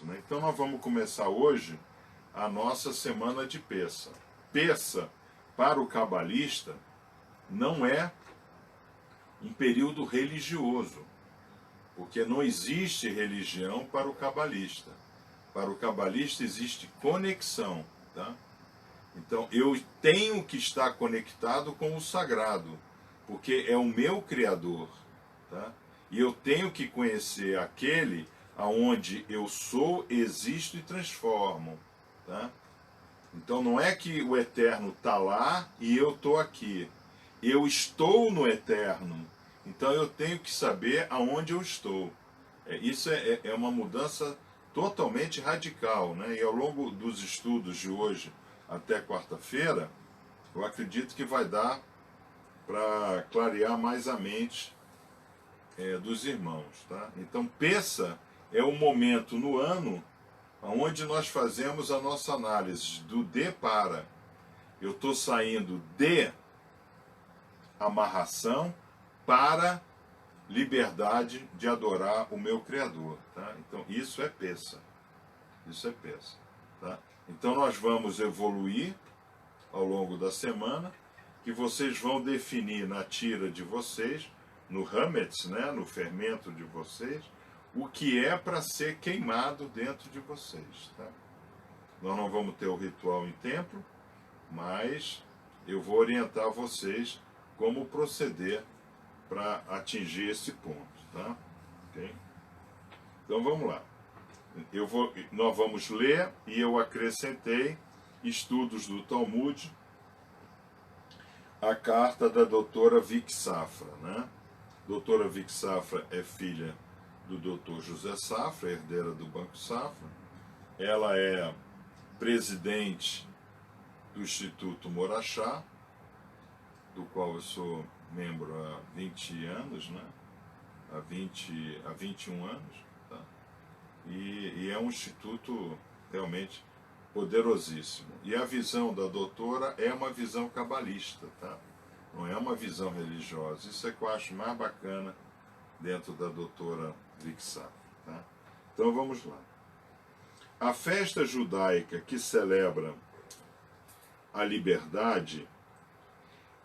né? Então nós vamos começar hoje a nossa semana de Pessa. Pessa, para o cabalista, não é um período religioso, porque não existe religião para o cabalista. Para o cabalista existe conexão, tá? Então eu tenho que estar conectado com o sagrado, porque é o meu Criador, tá? E eu tenho que conhecer aquele aonde eu sou, existo e transformo, tá? Então não é que o Eterno está lá e eu estou aqui. Eu estou no Eterno, então eu tenho que saber aonde eu estou. Isso é uma mudança totalmente radical, né? E ao longo dos estudos de hoje até quarta-feira, eu acredito que vai dar para clarear mais a mente dos irmãos, tá? Então, Pessa é o momento no ano onde nós fazemos a nossa análise do de para. Eu estou saindo de amarração para liberdade de adorar o meu Criador, tá? Então, isso é Pessa. Isso é Pessa, tá? Então, nós vamos evoluir ao longo da semana, que vocês vão definir na tira de vocês, no Hametz, né, no fermento de vocês, o que é para ser queimado dentro de vocês, tá? Nós não vamos ter o ritual em templo, mas eu vou orientar vocês como proceder para atingir esse ponto, tá? Okay? Então vamos lá. Nós vamos ler, e eu acrescentei estudos do Talmud, a carta da doutora Vic Safra, né? Doutora Vic Safra é filha do doutor José Safra, herdeira do Banco Safra. Ela é presidente do Instituto Morachá, do qual eu sou membro há 20 anos, né? Há 21 anos, tá? E é um instituto realmente poderosíssimo. E a visão da doutora é uma visão cabalista, tá? Não é uma visão religiosa. Isso é que eu acho mais bacana dentro da doutora Vic Safra, tá? Então vamos lá. A festa judaica que celebra a liberdade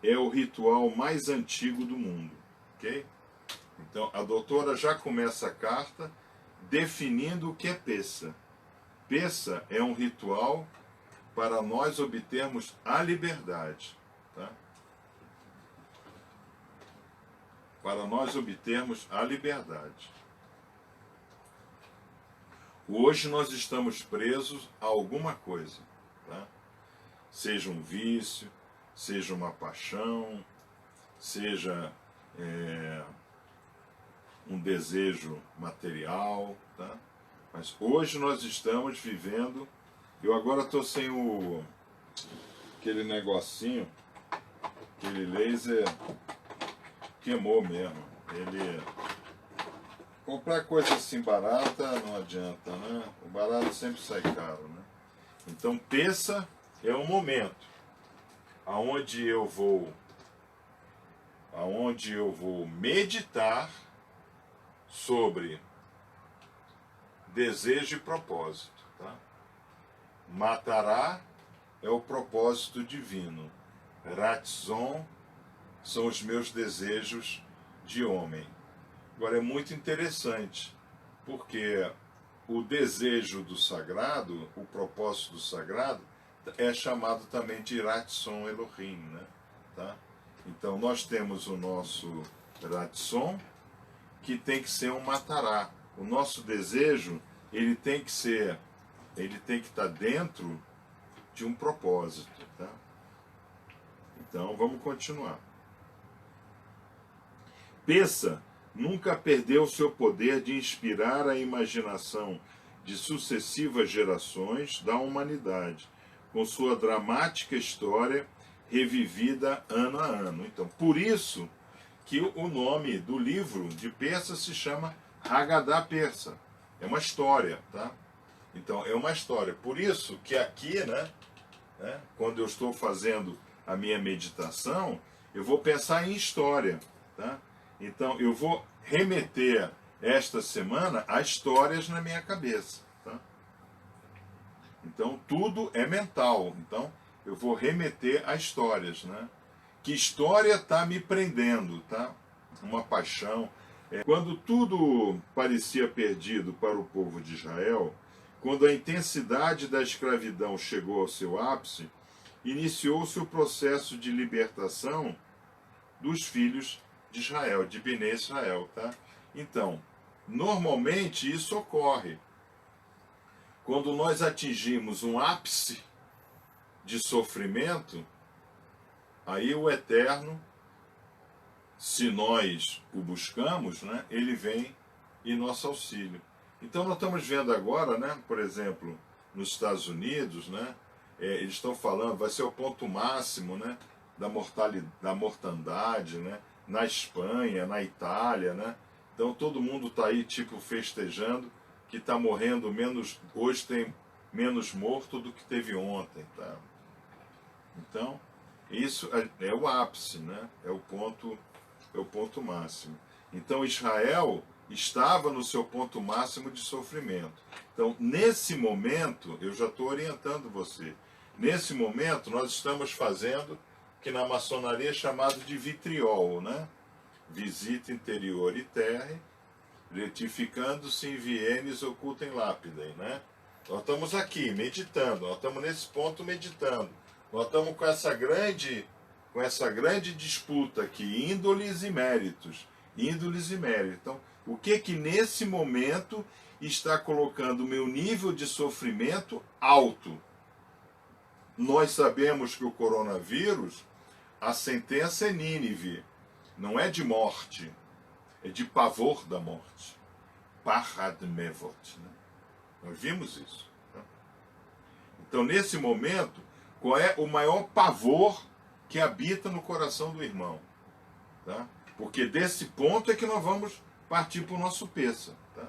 é o ritual mais antigo do mundo, ok? Então a doutora já começa a carta definindo o que é Pessa. Pessa é um ritual para nós obtermos a liberdade, tá? Para nós obtermos a liberdade. Hoje nós estamos presos a alguma coisa, tá? Seja um vício, seja uma paixão, seja um desejo material, tá? Mas hoje nós estamos vivendo. Eu agora estou sem aquele negocinho, aquele laser queimou mesmo. Comprar coisa assim barata não adianta, né? O barato sempre sai caro, né? Então Pessa é um momento aonde eu vou meditar sobre desejo e propósito, tá? Matará é o propósito divino. Ratzon são os meus desejos de homem. Agora é muito interessante, porque o desejo do sagrado, o propósito do sagrado, é chamado também de Ratzon Elohim, né? Tá? Então nós temos o nosso Ratzon, que tem que ser um matará. O nosso desejo, ele tem que estar dentro de um propósito, tá? Então vamos continuar. Pessa nunca perdeu seu poder de inspirar a imaginação de sucessivas gerações da humanidade, com sua dramática história revivida ano a ano. Então, por isso que o nome do livro de Pessa se chama Haggadah Persa. É uma história, tá? Então, é uma história. Por isso que aqui, quando eu estou fazendo a minha meditação, eu vou pensar em história, tá? Então, eu vou remeter esta semana a histórias na minha cabeça, tá? Então tudo é mental. Então eu vou remeter a histórias, né? Que história está me prendendo, tá? Uma paixão. Quando tudo parecia perdido para o povo de Israel, quando a intensidade da escravidão chegou ao seu ápice, iniciou-se o processo de libertação dos filhos de Israel, de Bnei Israel, tá? Então, normalmente isso ocorre quando nós atingimos um ápice de sofrimento, aí o Eterno, se nós o buscamos, né, ele vem em nosso auxílio. Então nós estamos vendo agora, né, por exemplo, nos Estados Unidos, né, eles estão falando, vai ser o ponto máximo, né, da mortandade, né, na Espanha, na Itália, né. Então todo mundo está aí tipo festejando que está morrendo menos, hoje tem menos morto do que teve ontem, tá? Então isso é o ápice, né? É o ponto máximo. Então Israel estava no seu ponto máximo de sofrimento. Então, nesse momento, eu já estou orientando você. Nesse momento, nós estamos fazendo o que na maçonaria é chamado de vitriol, né? Visita interior e terra, retificando-se em vienes ocultem lapidem, né? Nós estamos aqui meditando, nós estamos nesse ponto meditando. Nós estamos com essa grande disputa aqui, índoles e méritos. Índoles e méritos. Então, o que nesse momento está colocando o meu nível de sofrimento alto? Nós sabemos que o coronavírus, a sentença é Nínive, não é de morte, é de pavor da morte. Pachad mevot. Né? Nós vimos isso. Tá? Então, nesse momento, qual é o maior pavor que habita no coração do irmão? Tá? Porque desse ponto é que nós vamos partir para o nosso Pêssah. Tá?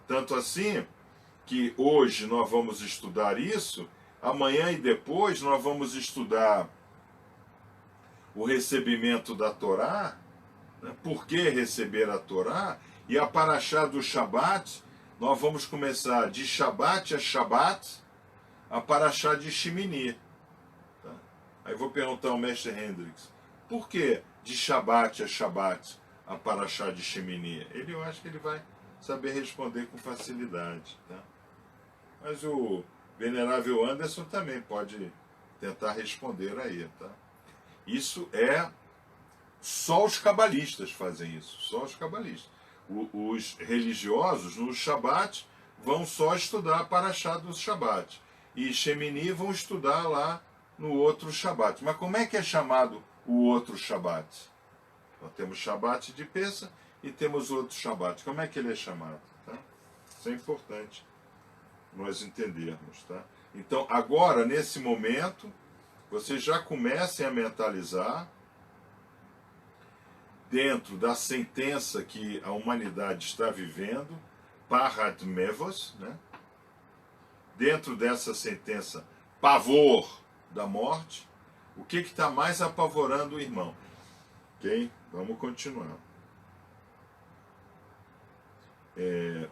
Tanto assim que hoje nós vamos estudar isso, amanhã e depois nós vamos estudar o recebimento da Torá, né? Por que receber a Torá, e a Parashá do Shabat, nós vamos começar de Shabat a Shabat, a Parashá de Shemini. Tá? Aí vou perguntar ao mestre Hendricks, por que de Shabat a Shabat a Parashá de Shemini? Eu acho que ele vai saber responder com facilidade. Tá? Mas o venerável Anderson também pode tentar responder aí. Tá? Isso é... Só os cabalistas fazem isso, só os cabalistas. Os religiosos, no Shabat, vão só estudar a Parashá do Shabat. E Shemini vão estudar lá no outro Shabat. Mas como é que é chamado o outro Shabat? Nós temos Shabat de Pêssah e temos outro Shabat. Como é que ele é chamado? Tá? Isso é importante nós entendermos. Tá? Então, agora, nesse momento, vocês já comecem a mentalizar dentro da sentença que a humanidade está vivendo, Pachad mevos, né? Dentro dessa sentença, pavor da morte, o que está mais apavorando o irmão? Ok? Vamos continuar.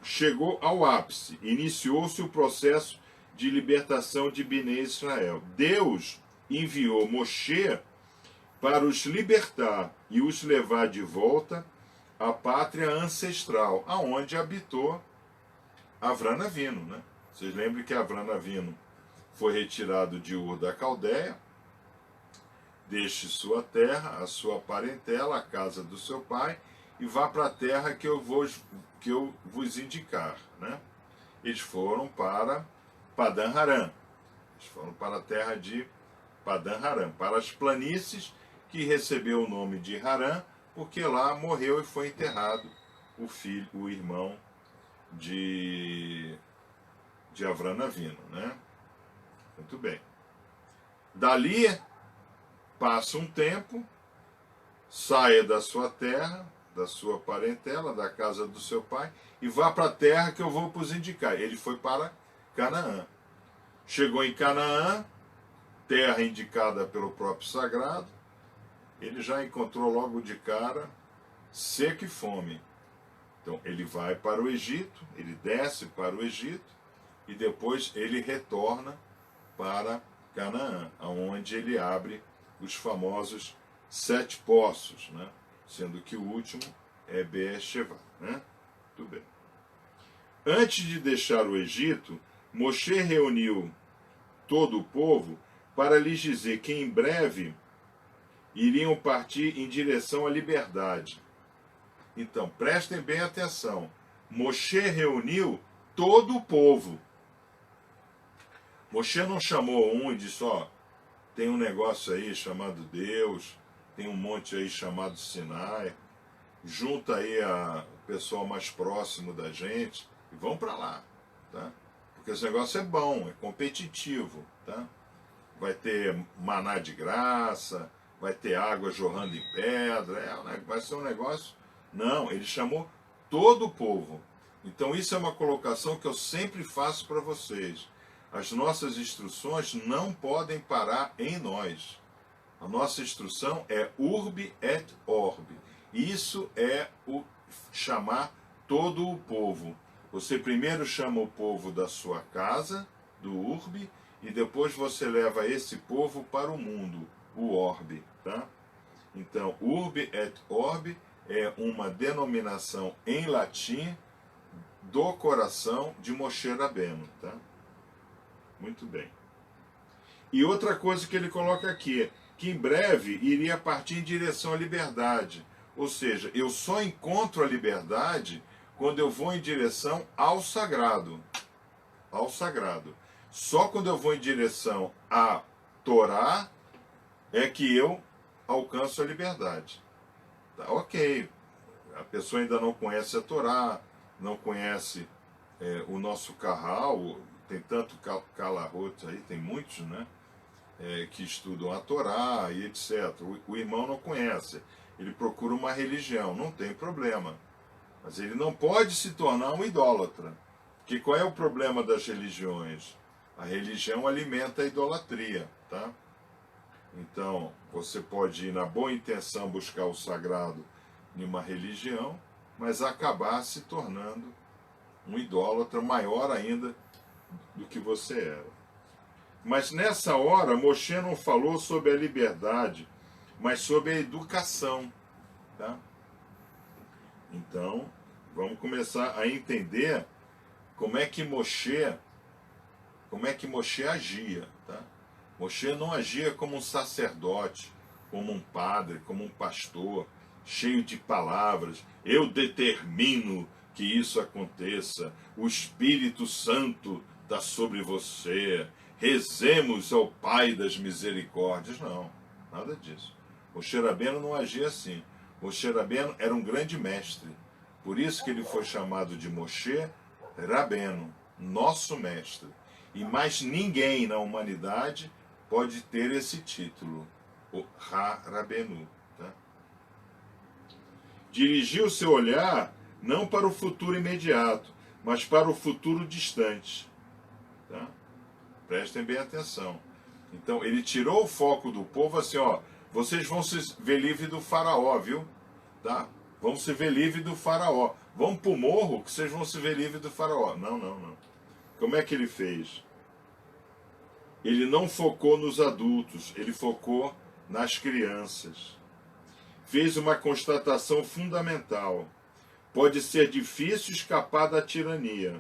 Chegou ao ápice, iniciou-se o processo de libertação de Bnei Israel. Deus enviou Moshe para os libertar e os levar de volta à pátria ancestral, aonde habitou Avram Avinu, né? Vocês lembram que Avram Avinu foi retirado de Ur da Caldeia, deixe sua terra, a sua parentela, a casa do seu pai, e vá para a terra que eu vos indicar, né? Eles foram para Padan Aram, eles foram para a terra de Padan Aram, para as planícies que recebeu o nome de Harã, porque lá morreu e foi enterrado o irmão de Avram Avinu, né? Muito bem. Dali, passa um tempo, saia da sua terra, da sua parentela, da casa do seu pai, e vá para a terra que eu vou vos indicar. Ele foi para Canaã. Chegou em Canaã, terra indicada pelo próprio sagrado, ele já encontrou logo de cara seca e fome. Então ele vai para o Egito, ele desce para o Egito, e depois ele retorna para Canaã, onde ele abre os famosos 7 poços, né? Sendo que o último é Beer-sheva, né? Tudo bem. Antes de deixar o Egito, Moshe reuniu todo o povo para lhes dizer que em breve iriam partir em direção à liberdade. Então, prestem bem atenção. Moshe reuniu todo o povo. Moshe não chamou um e disse, ó, tem um negócio aí chamado Deus, tem um monte aí chamado Sinai, junta aí o pessoal mais próximo da gente e vão para lá, tá? Porque esse negócio é bom, é competitivo, tá? Vai ter maná de graça, vai ter água jorrando em pedra, vai ser um negócio... Não, ele chamou todo o povo. Então isso é uma colocação que eu sempre faço para vocês. As nossas instruções não podem parar em nós. A nossa instrução é urbi et orbi. Isso é o chamar todo o povo. Você primeiro chama o povo da sua casa, do urbi, e depois você leva esse povo para o mundo, o orbe, tá? Então, urbi et orbi é uma denominação em latim do coração de Moshe Rabbeinu, tá? Muito bem. E outra coisa que ele coloca aqui, que em breve iria partir em direção à liberdade. Ou seja, eu só encontro a liberdade quando eu vou em direção ao sagrado. Ao sagrado. Só quando eu vou em direção à Torá é que eu alcanço a liberdade. Tá, ok, a pessoa ainda não conhece a Torá, não conhece o nosso Kahal, tem tanto Kalarot aí, tem muitos, né? Que estudam a Torá e etc. O irmão não conhece, ele procura uma religião, não tem problema. Mas ele não pode se tornar um idólatra. Porque qual é o problema das religiões? A religião alimenta a idolatria, tá? Então, você pode ir na boa intenção buscar o sagrado em uma religião, mas acabar se tornando um idólatra maior ainda do que você era. Mas nessa hora, Moshe não falou sobre a liberdade, mas sobre a educação, tá? Então, vamos começar a entender como é que Moshe agia, tá? Moshe não agia como um sacerdote, como um padre, como um pastor, cheio de palavras. Eu determino que isso aconteça. O Espírito Santo está sobre você. Rezemos ao Pai das misericórdias. Não, nada disso. Moshe Rabbeinu não agia assim. Moshe Rabbeinu era um grande mestre. Por isso que ele foi chamado de Moshe Rabbeinu, nosso mestre. E mais ninguém na humanidade pode ter esse título, o Ha-Rabbeinu. Tá? Dirigiu seu olhar não para o futuro imediato, mas para o futuro distante. Tá? Prestem bem atenção. Então, ele tirou o foco do povo assim, ó, vocês vão se ver livre do faraó, viu? Tá? Vão se ver livre do faraó. Vão para o morro que vocês vão se ver livre do faraó. Não, não, não. Como é que ele fez? Ele não focou nos adultos, ele focou nas crianças. Fez uma constatação fundamental. Pode ser difícil escapar da tirania.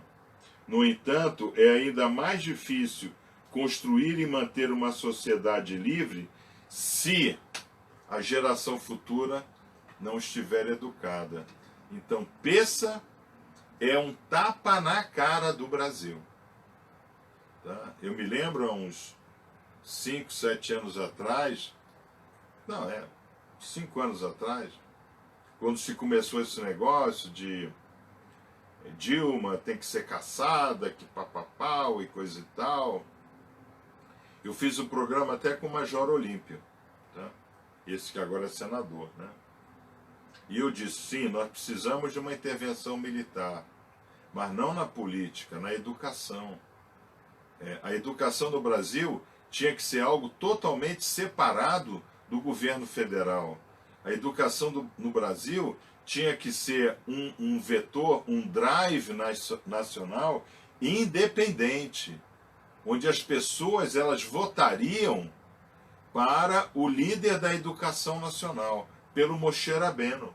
No entanto, é ainda mais difícil construir e manter uma sociedade livre se a geração futura não estiver educada. Então, Pessa é um tapa na cara do Brasil. Tá? Eu me lembro há uns 5, 7 anos atrás, 5 anos atrás, quando se começou esse negócio de Dilma tem que ser caçada, que papapau e coisa e tal. Eu fiz um programa até com o Major Olímpio, tá? Esse que agora é senador, né? E eu disse, sim, nós precisamos de uma intervenção militar, mas não na política, na educação. A educação no Brasil tinha que ser algo totalmente separado do governo federal. A educação no Brasil tinha que ser um vetor, um drive nacional independente, onde as pessoas elas votariam para o líder da educação nacional, pelo Moshe Rabbeinu.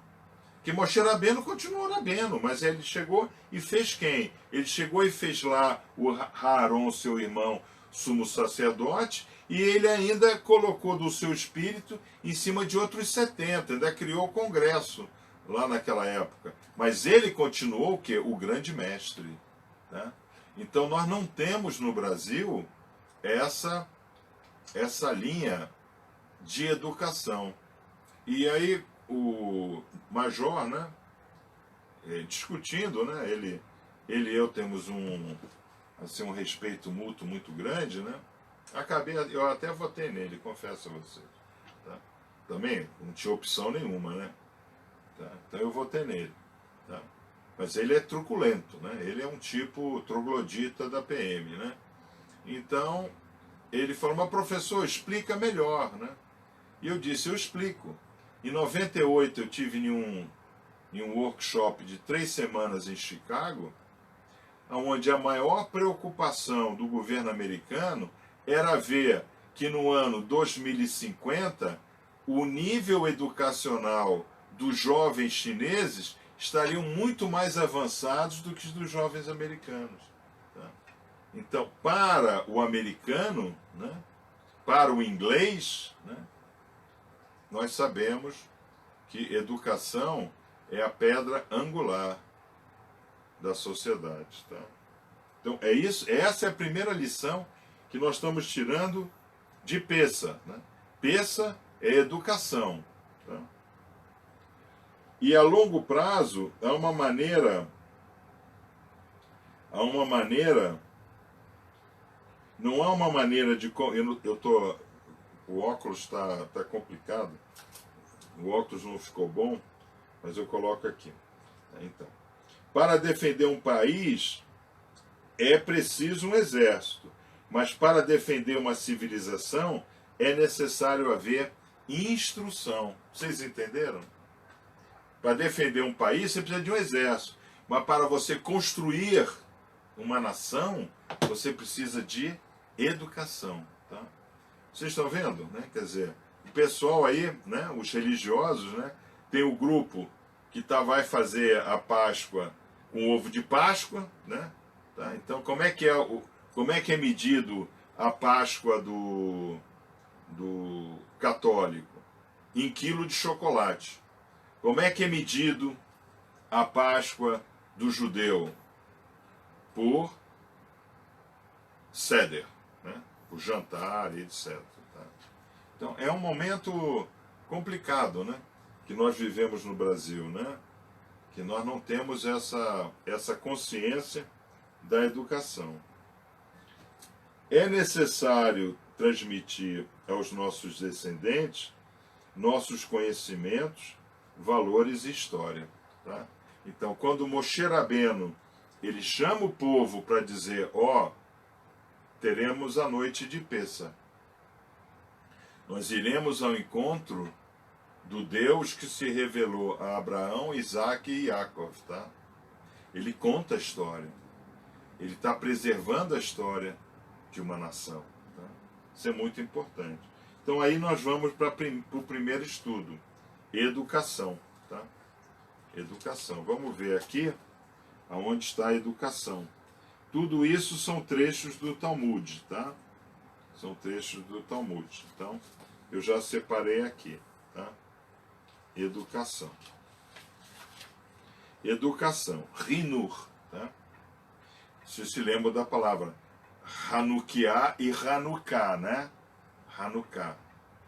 Que Moshe Rabbeinu continuou Rabbeinu, mas ele chegou e fez quem? Ele chegou e fez lá o Aaron, seu irmão, sumo sacerdote, e ele ainda colocou do seu espírito em cima de outros 70, ainda criou o Congresso lá naquela época. Mas ele continuou o quê? O grande mestre. Né? Então nós não temos no Brasil essa linha de educação. E aí o Major, né, discutindo, né, ele e eu temos um respeito mútuo muito grande, né? Eu até votei nele, confesso a vocês. Tá? Também não tinha opção nenhuma, né? Tá? Então eu votei nele. Tá? Mas ele é truculento, né? Ele é um tipo troglodita da PM, né? Então ele falou, mas professor, explica melhor, né? E eu disse, eu explico. Em 98 eu tive em um workshop de 3 semanas em Chicago, onde a maior preocupação do governo americano era ver que no ano 2050 o nível educacional dos jovens chineses estariam muito mais avançados do que os dos jovens americanos. Tá? Então, para o americano, né, para o inglês, né, nós sabemos que educação é a pedra angular da sociedade. Tá? Então, é isso, essa é a primeira lição que nós estamos tirando de Pessa. Né? Pessa é educação. Tá? E a longo prazo, há uma maneira, não há uma maneira de... O óculos está complicado, o óculos não ficou bom, mas eu coloco aqui. Então, para defender um país, é preciso um exército, mas para defender uma civilização, é necessário haver instrução. Vocês entenderam? Para defender um país, você precisa de um exército, mas para você construir uma nação, você precisa de educação. Tá? Vocês estão vendo? Né? Quer dizer, o pessoal aí, né, os religiosos, né, tem o grupo que vai fazer a Páscoa com ovo de Páscoa, né? Tá? Então, como é que é medido a Páscoa do católico? Em quilo de chocolate. Como é que é medido a Páscoa do judeu? Por Seder, né? Por jantar e etc. Tá? Então, é um momento complicado, né? Que nós vivemos no Brasil, né? Que nós não temos essa consciência da educação. É necessário transmitir aos nossos descendentes nossos conhecimentos, valores e história. Tá? Então, quando Moshe Rabbeinu ele chama o povo para dizer, teremos a noite de Pessa. Nós iremos ao encontro do Deus que se revelou a Abraão, Isaac e Jacó. Tá? Ele conta a história. Ele está preservando a história de uma nação. Tá? Isso é muito importante. Então aí nós vamos para o primeiro estudo. Educação. Tá? Educação. Vamos ver aqui aonde está a educação. Tudo isso são trechos do Talmud. Tá? São trechos do Talmud. Então, eu já separei aqui. Tá? Educação. Educação. Rinur. Tá? Você se lembra da palavra Hanukkah e Hanukkah, né? Hanukkah,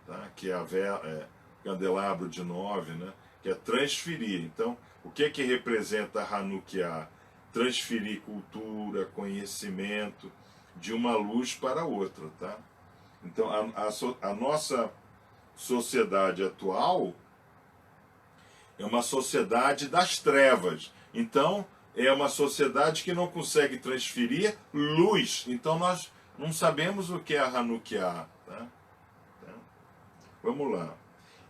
tá? Que é candelabro de 9, né? Que é transferir. Então, o que representa Hanukkah? Transferir cultura, conhecimento de uma luz para outra, tá? Então, a nossa sociedade atual é uma sociedade das trevas. Então, é uma sociedade que não consegue transferir luz. Então, nós não sabemos o que é a Hanukkah. Tá? Vamos lá.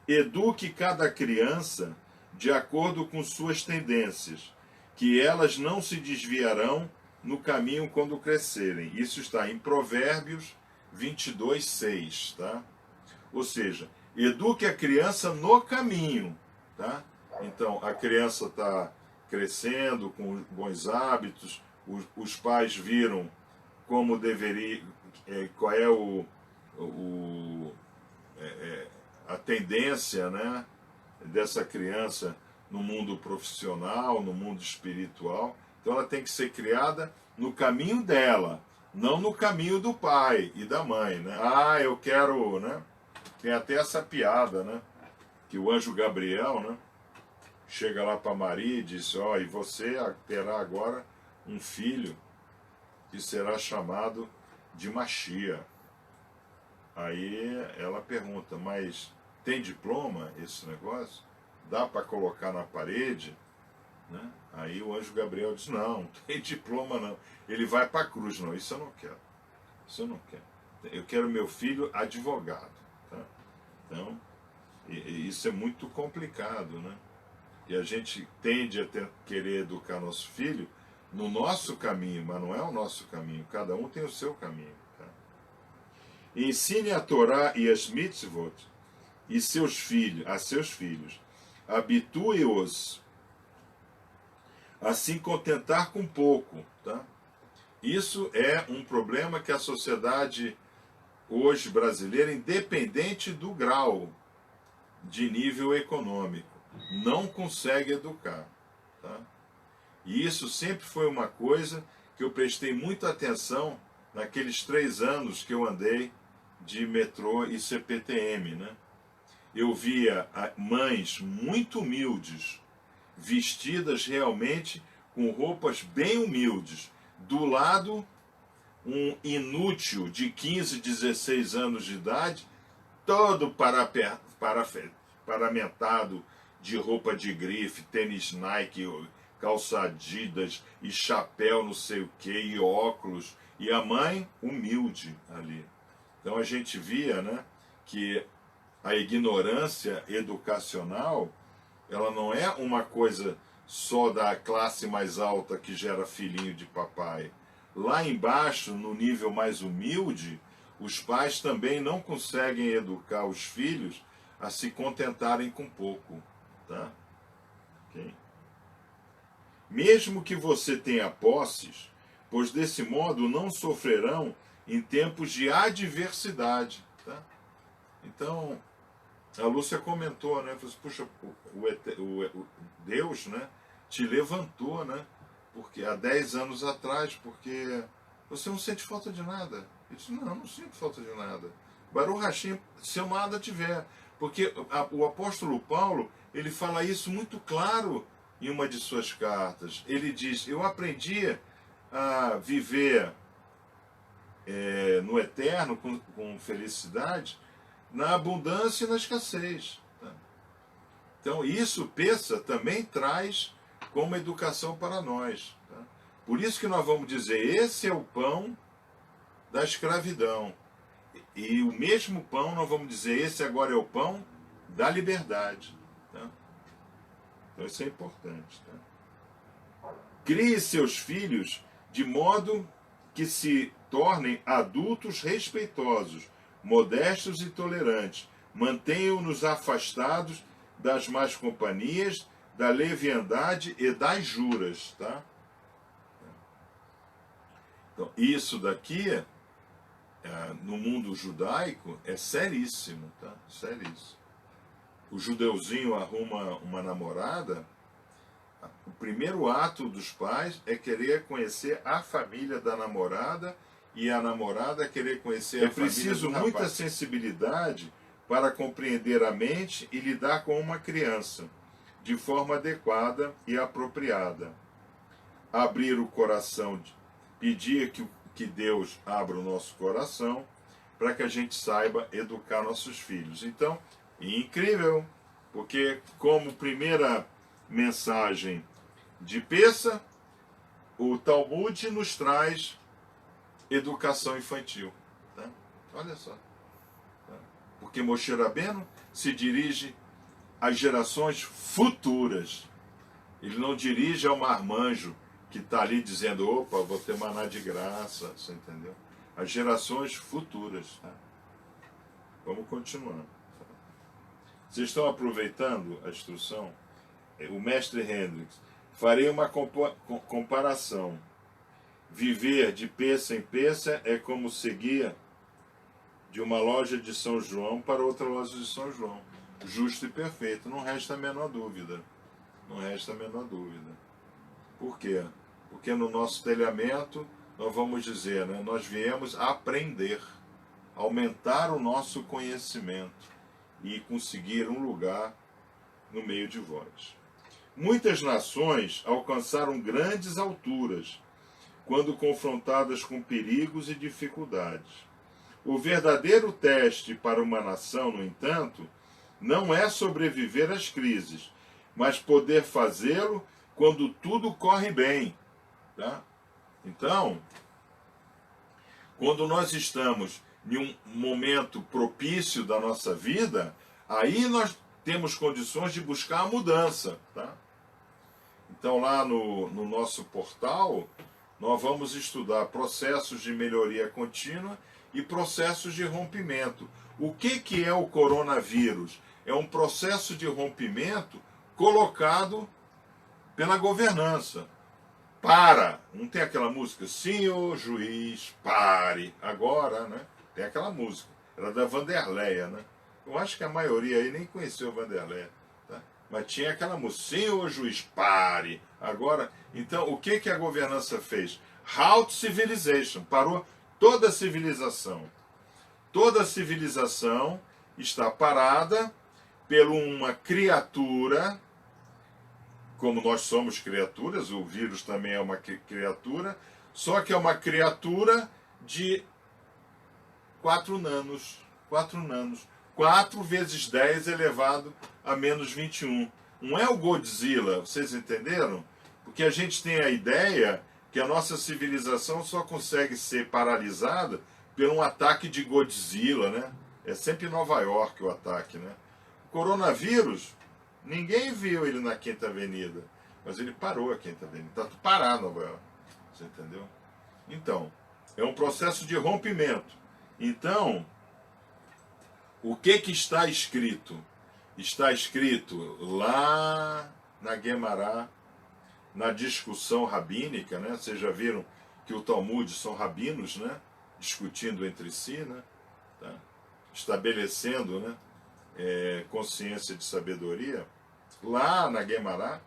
Eduque cada criança de acordo com suas tendências, que elas não se desviarão no caminho quando crescerem. Isso está em Provérbios 22:6, tá? Ou seja, eduque a criança no caminho, tá? Então, a criança está crescendo com bons hábitos, os pais viram como deveria, qual é a tendência, né, dessa criança no mundo profissional, no mundo espiritual. Então ela tem que ser criada no caminho dela, não no caminho do pai e da mãe, né? Ah, eu quero, né? Tem até essa piada, né? Que o anjo Gabriel, né, chega lá para Maria e diz: ó, e você terá agora um filho que será chamado de Machia. Aí ela pergunta: mas tem diploma esse negócio? Dá para colocar na parede? Né? Aí o anjo Gabriel diz: não, não tem diploma não. Ele vai para a cruz. Não, isso eu não quero. Isso eu não quero. Eu quero meu filho advogado. Tá? Então, isso é muito complicado, né? E a gente tende a querer educar nosso filho no nosso caminho, mas não é o nosso caminho. Cada um tem o seu caminho. Tá? Ensine a Torá e as mitzvot e a seus filhos. Habitue-os a se contentar com pouco. Tá? Isso é um problema que a sociedade hoje brasileira, independente do grau de nível econômico, não consegue educar. Tá? E isso sempre foi uma coisa que eu prestei muita atenção naqueles 3 anos que eu andei de metrô e CPTM. Né? Eu via mães muito humildes, vestidas realmente com roupas bem humildes. Do lado, um inútil de 15, 16 anos de idade, todo paramentado de roupa de grife, tênis Nike, calça Adidas e chapéu não sei o que, e óculos, e a mãe humilde ali. Então a gente via, né, que a ignorância educacional, ela não é uma coisa só da classe mais alta que gera filhinho de papai. Lá embaixo, no nível mais humilde, os pais também não conseguem educar os filhos a se contentarem com pouco. Tá? Okay? Mesmo que você tenha posses, pois desse modo não sofrerão em tempos de adversidade. Tá? Então, a Lúcia comentou, né? Falou assim, puxa, o Deus, né, te levantou, né? Porque há 10 anos atrás, porque você não sente falta de nada. Eu disse: não sinto falta de nada. Baruch Hashem, se eu nada tiver. Porque o apóstolo Paulo, ele fala isso muito claro em uma de suas cartas. Ele diz: eu aprendi a viver no eterno, com felicidade, na abundância e na escassez. Tá? Então isso, Peça, também traz como educação para nós. Tá? Por isso que nós vamos dizer: esse é o pão da escravidão. E o mesmo pão nós vamos dizer: esse agora é o pão da liberdade. Tá? Então isso é importante. Tá? Crie seus filhos de modo que se tornem adultos respeitosos, modestos e tolerantes. Mantenham-nos afastados das más companhias, da leviandade e das juras. Tá? Então, isso daqui, no mundo judaico, é seríssimo. Tá? Seríssimo. O judeuzinho arruma uma namorada, o primeiro ato dos pais é querer conhecer a família da namorada e a namorada querer conhecer a família do rapaz. É preciso muita sensibilidade para compreender a mente e lidar com uma criança de forma adequada e apropriada. Abrir o coração, pedir que Deus abra o nosso coração para que a gente saiba educar nossos filhos. Então, incrível, porque como primeira mensagem de Peça, o Talmud nos traz educação infantil. Tá? Olha só. Tá? Porque Moshe Rabbeinu se dirige às gerações futuras. Ele não dirige ao marmanjo que está ali dizendo, opa, vou ter maná de graça, você entendeu? As gerações futuras, tá? Vamos continuando. Vocês estão aproveitando a instrução? O mestre Hendricks, farei uma comparação. Viver de peça em peça é como seguir de uma loja de São João para outra loja de São João. Justo e perfeito, não resta a menor dúvida. Não resta a menor dúvida. Por quê? Porque no nosso telhamento, nós vamos dizer, né, nós viemos aprender, aumentar o nosso conhecimento e conseguir um lugar no meio de vós. Muitas nações alcançaram grandes alturas quando confrontadas com perigos e dificuldades. O verdadeiro teste para uma nação, no entanto, não é sobreviver às crises, mas poder fazê-lo quando tudo corre bem. Tá? Então, quando nós estamos em um momento propício da nossa vida, aí nós temos condições de buscar a mudança. Tá? Então, lá no nosso portal, nós vamos estudar processos de melhoria contínua e processos de rompimento. O que é o coronavírus? É um processo de rompimento colocado pela governança. Para! Não tem aquela música? Senhor juiz, pare! Agora, né? Tem aquela música. Era da Vanderleia, né? Eu acho que a maioria aí nem conheceu Vanderleia. Tá? Mas tinha aquela música. Senhor juiz, pare! Agora, então, o que a governança fez? Halt civilization. Parou toda a civilização. Toda a civilização está parada por uma criatura, como nós somos criaturas, o vírus também é uma criatura, só que é uma criatura de 4 nanos. 4 nanos. 4 vezes 10 elevado a menos 21. Não é o Godzilla, vocês entenderam? Porque a gente tem a ideia que a nossa civilização só consegue ser paralisada por um ataque de Godzilla, né? É sempre em Nova York o ataque, né? O coronavírus, ninguém viu ele na Quinta Avenida, mas ele parou a Quinta Avenida. Está parado Nova York, você entendeu? Então, é um processo de rompimento. Então, o que está escrito? Está escrito lá na Guemará, na discussão rabínica, né? Vocês já viram que o Talmud são rabinos, né? Discutindo entre si, né? Tá? Estabelecendo, né? Consciência de sabedoria. Lá na Guemará,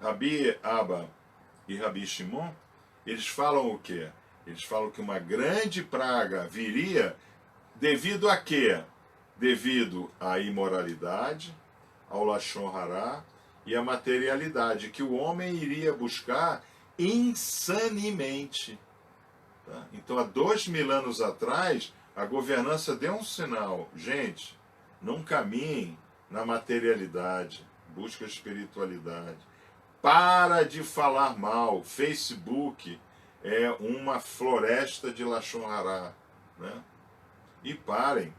Rabi Abba e Rabi Shimon, eles falam o quê? Eles falam que uma grande praga viria devido a quê? Devido à imoralidade, ao Lashon Hará e à materialidade, que o homem iria buscar insanemente. Tá? Então, há 2000 anos atrás, a governança deu um sinal. Gente, não caminhem na materialidade, busca a espiritualidade. Para de falar mal. Facebook é uma floresta de Lashon Hará, né? E parem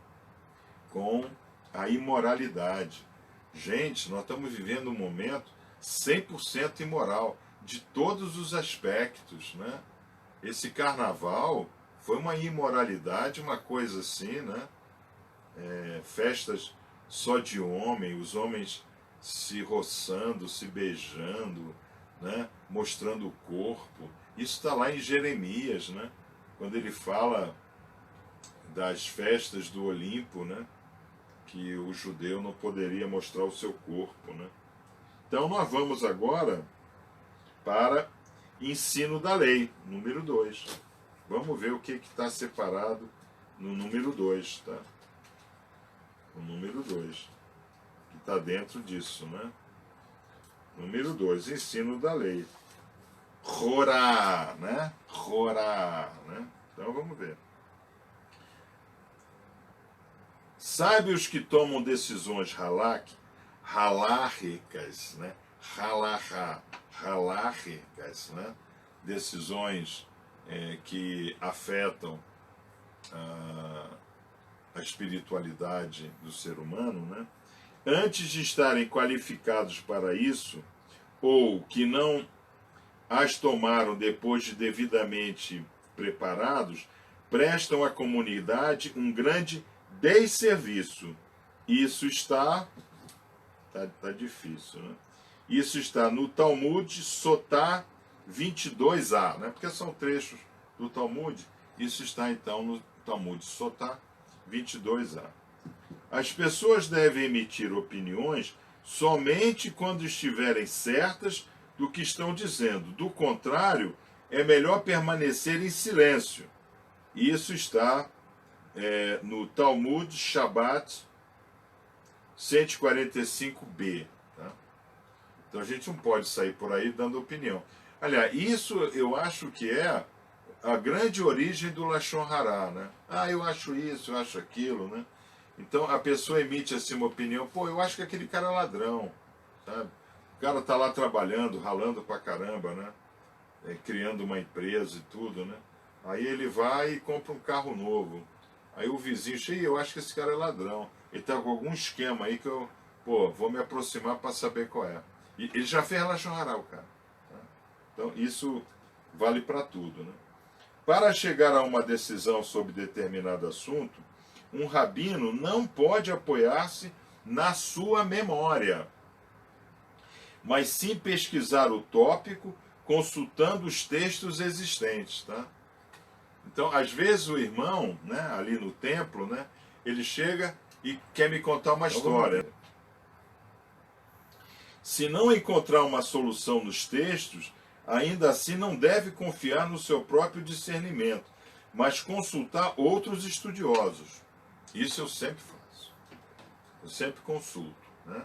com a imoralidade. Gente, nós estamos vivendo um momento 100% imoral, de todos os aspectos, né? Esse carnaval foi uma imoralidade, uma coisa assim, né? Festas só de homem, os homens se roçando, se beijando, né? Mostrando o corpo. Isso está lá em Jeremias, né? Quando ele fala das festas do Olimpo, né? Que o judeu não poderia mostrar o seu corpo, né? Então nós vamos agora para ensino da lei, número 2. Vamos ver o que está separado no número 2, tá? O número 2, que está dentro disso, né? Número 2, ensino da lei. Rorá, né? Rorá, né? Então vamos ver. Sabe os que tomam decisões haláricas, né? Haláricas, né? Decisões que afetam a espiritualidade do ser humano, né? Antes de estarem qualificados para isso, ou que não as tomaram depois de devidamente preparados, prestam à comunidade um grande desserviço. Isso está difícil, né? Isso está no Talmud Sotá 22a, né? Porque são trechos do Talmud. Isso está então no Talmud Sotá 22a. As pessoas devem emitir opiniões somente quando estiverem certas do que estão dizendo. Do contrário, é melhor permanecer em silêncio. Isso está no Talmud Shabbat 145b. Tá? Então a gente não pode sair por aí dando opinião. Aliás, isso eu acho que é a grande origem do Lashon Hará, né? Ah, eu acho isso, eu acho aquilo, né? Então a pessoa emite assim uma opinião, pô, eu acho que aquele cara é ladrão, sabe? O cara tá lá trabalhando, ralando pra caramba, né? Criando uma empresa e tudo, né? Aí ele vai e compra um carro novo. Aí o vizinho, eu acho que esse cara é ladrão. Ele tá com algum esquema aí que eu, pô, vou me aproximar para saber qual é. E ele já fez Lashon Hará, o cara. Tá? Então isso vale para tudo, né? Para chegar a uma decisão sobre determinado assunto, um rabino não pode apoiar-se na sua memória, mas sim pesquisar o tópico consultando os textos existentes, tá? Então, às vezes o irmão, né, ali no templo, né, ele chega e quer me contar uma história. Se não encontrar uma solução nos textos, ainda assim não deve confiar no seu próprio discernimento, mas consultar outros estudiosos. Isso eu sempre faço. Eu sempre consulto, né?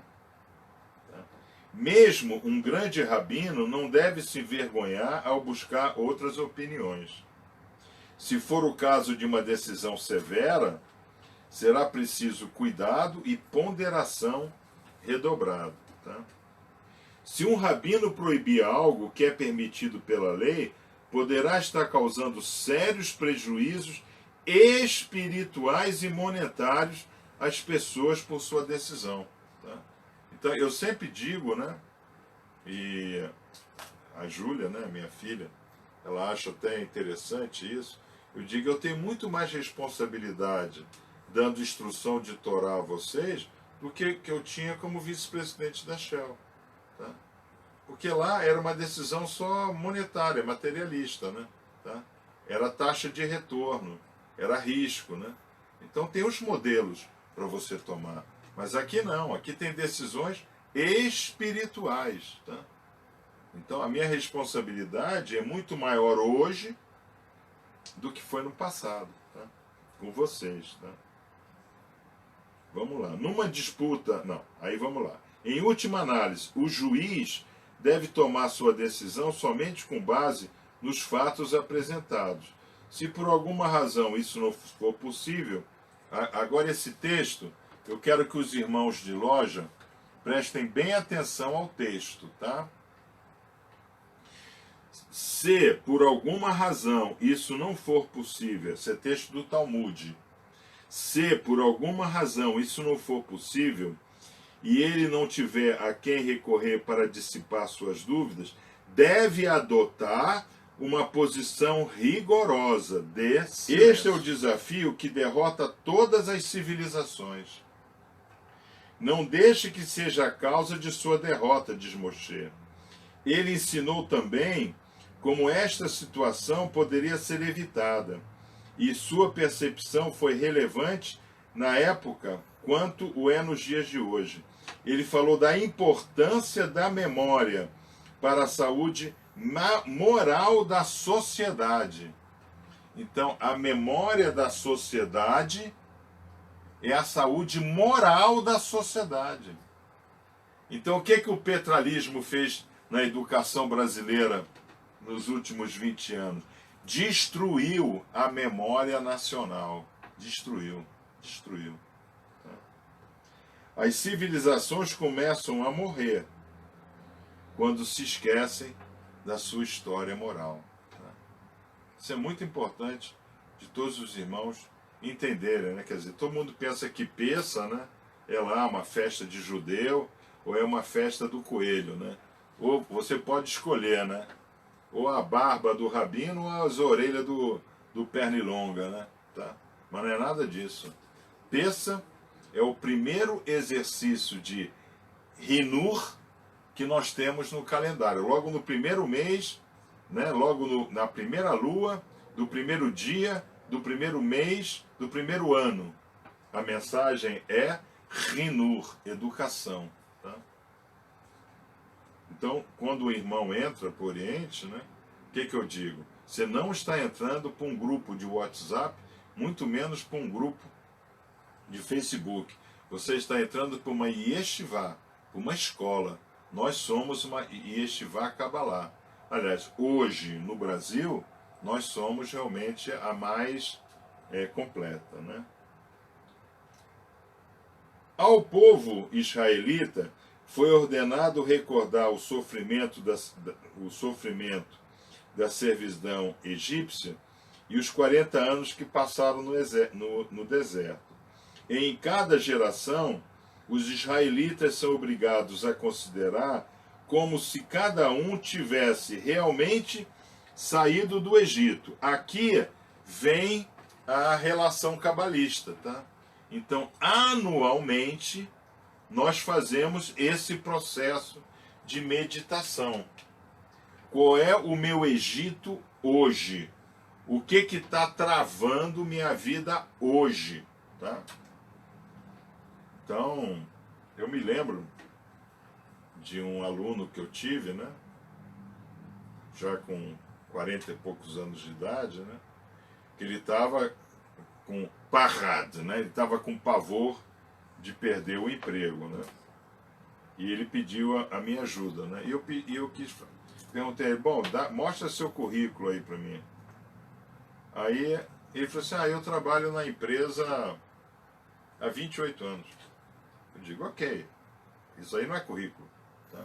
Mesmo um grande rabino não deve se envergonhar ao buscar outras opiniões. Se for o caso de uma decisão severa, será preciso cuidado e ponderação redobrado. Tá? Se um rabino proibir algo que é permitido pela lei, poderá estar causando sérios prejuízos espirituais e monetários às pessoas por sua decisão. Tá? Então eu sempre digo, né, e a Júlia, né, minha filha, ela acha até interessante isso, eu digo, eu tenho muito mais responsabilidade dando instrução de Torá a vocês do que eu tinha como vice-presidente da Shell. Tá? Porque lá era uma decisão só monetária, materialista, né? Tá? Era taxa de retorno, era risco, né? Então tem os modelos para você tomar. Mas aqui não, aqui tem decisões espirituais. Tá? Então a minha responsabilidade é muito maior hoje do que foi no passado, tá? Com vocês. Tá? Vamos lá. Numa disputa... Não, aí vamos lá. Em última análise, o juiz deve tomar sua decisão somente com base nos fatos apresentados. Se por alguma razão isso não for possível, agora esse texto, eu quero que os irmãos de loja prestem bem atenção ao texto, tá? Se por alguma razão isso não for possível, esse é texto do Talmud, se por alguma razão isso não for possível, e ele não tiver a quem recorrer para dissipar suas dúvidas, deve adotar uma posição rigorosa de silêncio. Este é o desafio que derrota todas as civilizações. Não deixe que seja a causa de sua derrota, diz Moshe. Ele ensinou também como esta situação poderia ser evitada, e sua percepção foi relevante na época quanto o é nos dias de hoje. Ele falou da importância da memória para a saúde moral da sociedade. Então, a memória da sociedade é a saúde moral da sociedade. Então, o que o petralismo fez na educação brasileira nos últimos 20 anos? Destruiu a memória nacional. Destruiu. As civilizações começam a morrer quando se esquecem da sua história moral. Isso é muito importante de todos os irmãos entenderem, né? Quer dizer, todo mundo pensa que Pêssah, né, é lá uma festa de judeu ou é uma festa do coelho, né? Ou você pode escolher, né? ou a barba do rabino, ou as orelhas do pernilonga, né? Tá? Mas não é nada disso. Pessa é o primeiro exercício de Hinur que nós temos no calendário. Logo no primeiro mês, né? Logo na primeira lua, do primeiro dia, do primeiro mês, do primeiro ano. A mensagem é Hinur, educação. Tá? Então, quando o irmão entra para o Oriente, né? O que eu digo? Você não está entrando para um grupo de WhatsApp, muito menos para um grupo de Facebook. Você está entrando para uma yeshiva, para uma escola. Nós somos uma yeshiva Kabbalah. Aliás, hoje no Brasil, nós somos realmente a mais completa, né? Ao povo israelita foi ordenado recordar o sofrimento da servidão egípcia e os 40 anos que passaram no deserto. Em cada geração, os israelitas são obrigados a considerar como se cada um tivesse realmente saído do Egito. Aqui vem a relação cabalista, tá? Então, anualmente, nós fazemos esse processo de meditação. Qual é o meu Egito hoje? O que está travando minha vida hoje? Tá? Então, eu me lembro de um aluno que eu tive, né? Já com 40 e poucos anos de idade, né? Que ele estava com parrad, né? Ele estava com pavor de perder o emprego, né? E ele pediu a minha ajuda, né? E eu perguntei, bom, mostra seu currículo aí para mim. Aí ele falou assim, eu trabalho na empresa há 28 anos. Eu digo, ok, isso aí não é currículo. Tá?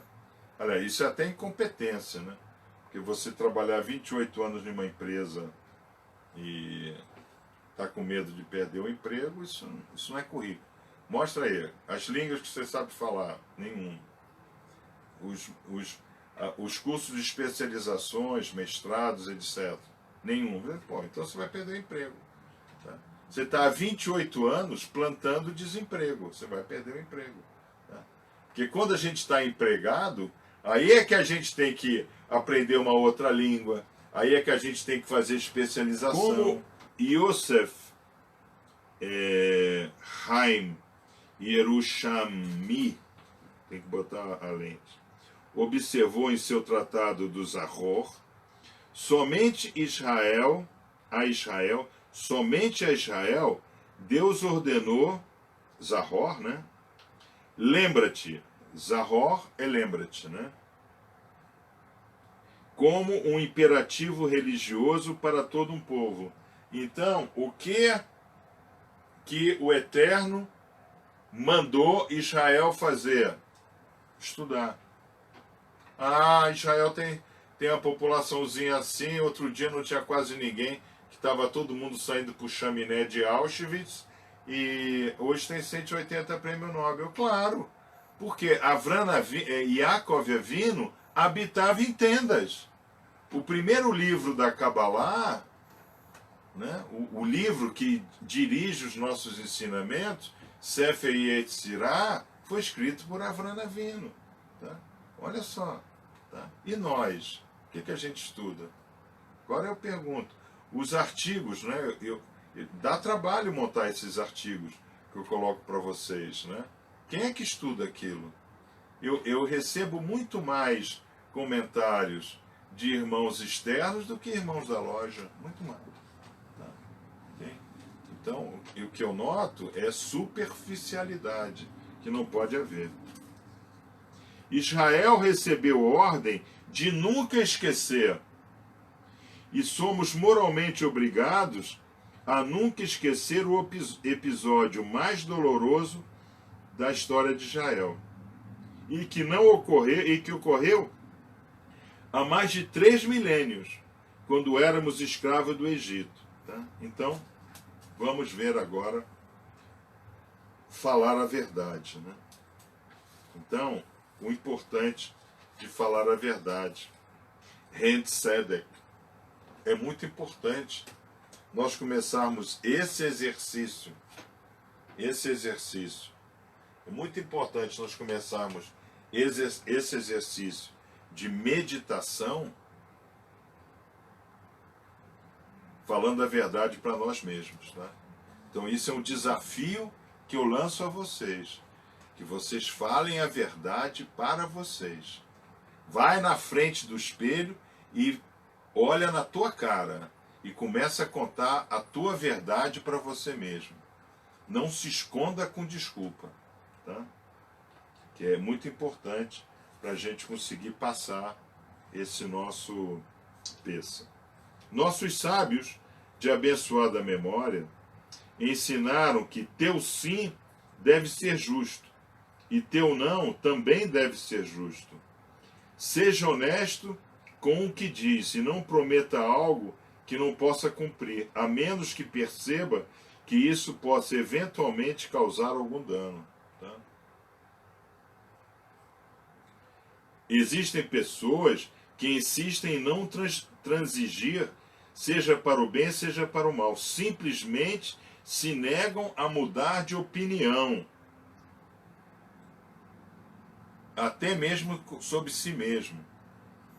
Olha, isso é até incompetência, né? Porque você trabalhar 28 anos numa empresa e tá com medo de perder o emprego, isso não é currículo. Mostra aí, as línguas que você sabe falar, nenhum. Os cursos de especializações, mestrados, etc. Nenhum. Pô, então você vai perder o emprego. Tá? Você está há 28 anos plantando desemprego, você vai perder o emprego. Tá? Porque quando a gente está empregado, aí é que a gente tem que aprender uma outra língua, aí é que a gente tem que fazer especialização. Como Yosef Haim Yerushami, tem que botar a lente, observou em seu tratado do Zahor, somente a Israel, Deus ordenou, Zahor, né? Lembra-te, Zahor é lembra-te, né? Como um imperativo religioso para todo um povo. Então, o que o Eterno mandou Israel fazer? Estudar. Israel tem uma populaçãozinha assim, outro dia não tinha quase ninguém, que estava todo mundo saindo para o chaminé de Auschwitz, e hoje tem 180 prêmio Nobel. Claro, porque Yaakov Avinu habitava em tendas. O primeiro livro da Kabbalah, né, o livro que dirige os nossos ensinamentos, Sefer Yetzirah, foi escrito por Avram Avinu. Tá? Olha só. Tá? E nós? O que a gente estuda? Agora eu pergunto, os artigos, né? Dá trabalho montar esses artigos que eu coloco para vocês, né? Quem é que estuda aquilo? Eu recebo muito mais comentários de irmãos externos do que irmãos da loja, muito mais. Tá? Okay? Então, o que eu noto é superficialidade, que não pode haver. Israel recebeu ordem de nunca esquecer, e somos moralmente obrigados a nunca esquecer o episódio mais doloroso da história de Israel, e que ocorreu há mais de 3 milênios, quando éramos escravos do Egito. Tá? Então, vamos ver agora falar a verdade. Né? Então, o importante de falar a verdade Hand Tzedek. É muito importante nós começarmos esse exercício. É muito importante nós começarmos esse exercício de meditação falando a verdade para nós mesmos. Tá? Então isso é um desafio que eu lanço a vocês. Que vocês falem a verdade para vocês. Vai na frente do espelho e olha na tua cara e começa a contar a tua verdade para você mesmo. Não se esconda com desculpa, tá? Que é muito importante para a gente conseguir passar esse nosso peça. Nossos sábios, de abençoada memória, ensinaram que teu sim deve ser justo e teu não também deve ser justo. Seja honesto com o que diz e não prometa algo que não possa cumprir, a menos que perceba que isso possa eventualmente causar algum dano. Tá? Existem pessoas que insistem em não transigir, seja para o bem, seja para o mal. Simplesmente se negam a mudar de opinião. Até mesmo sobre si mesmo.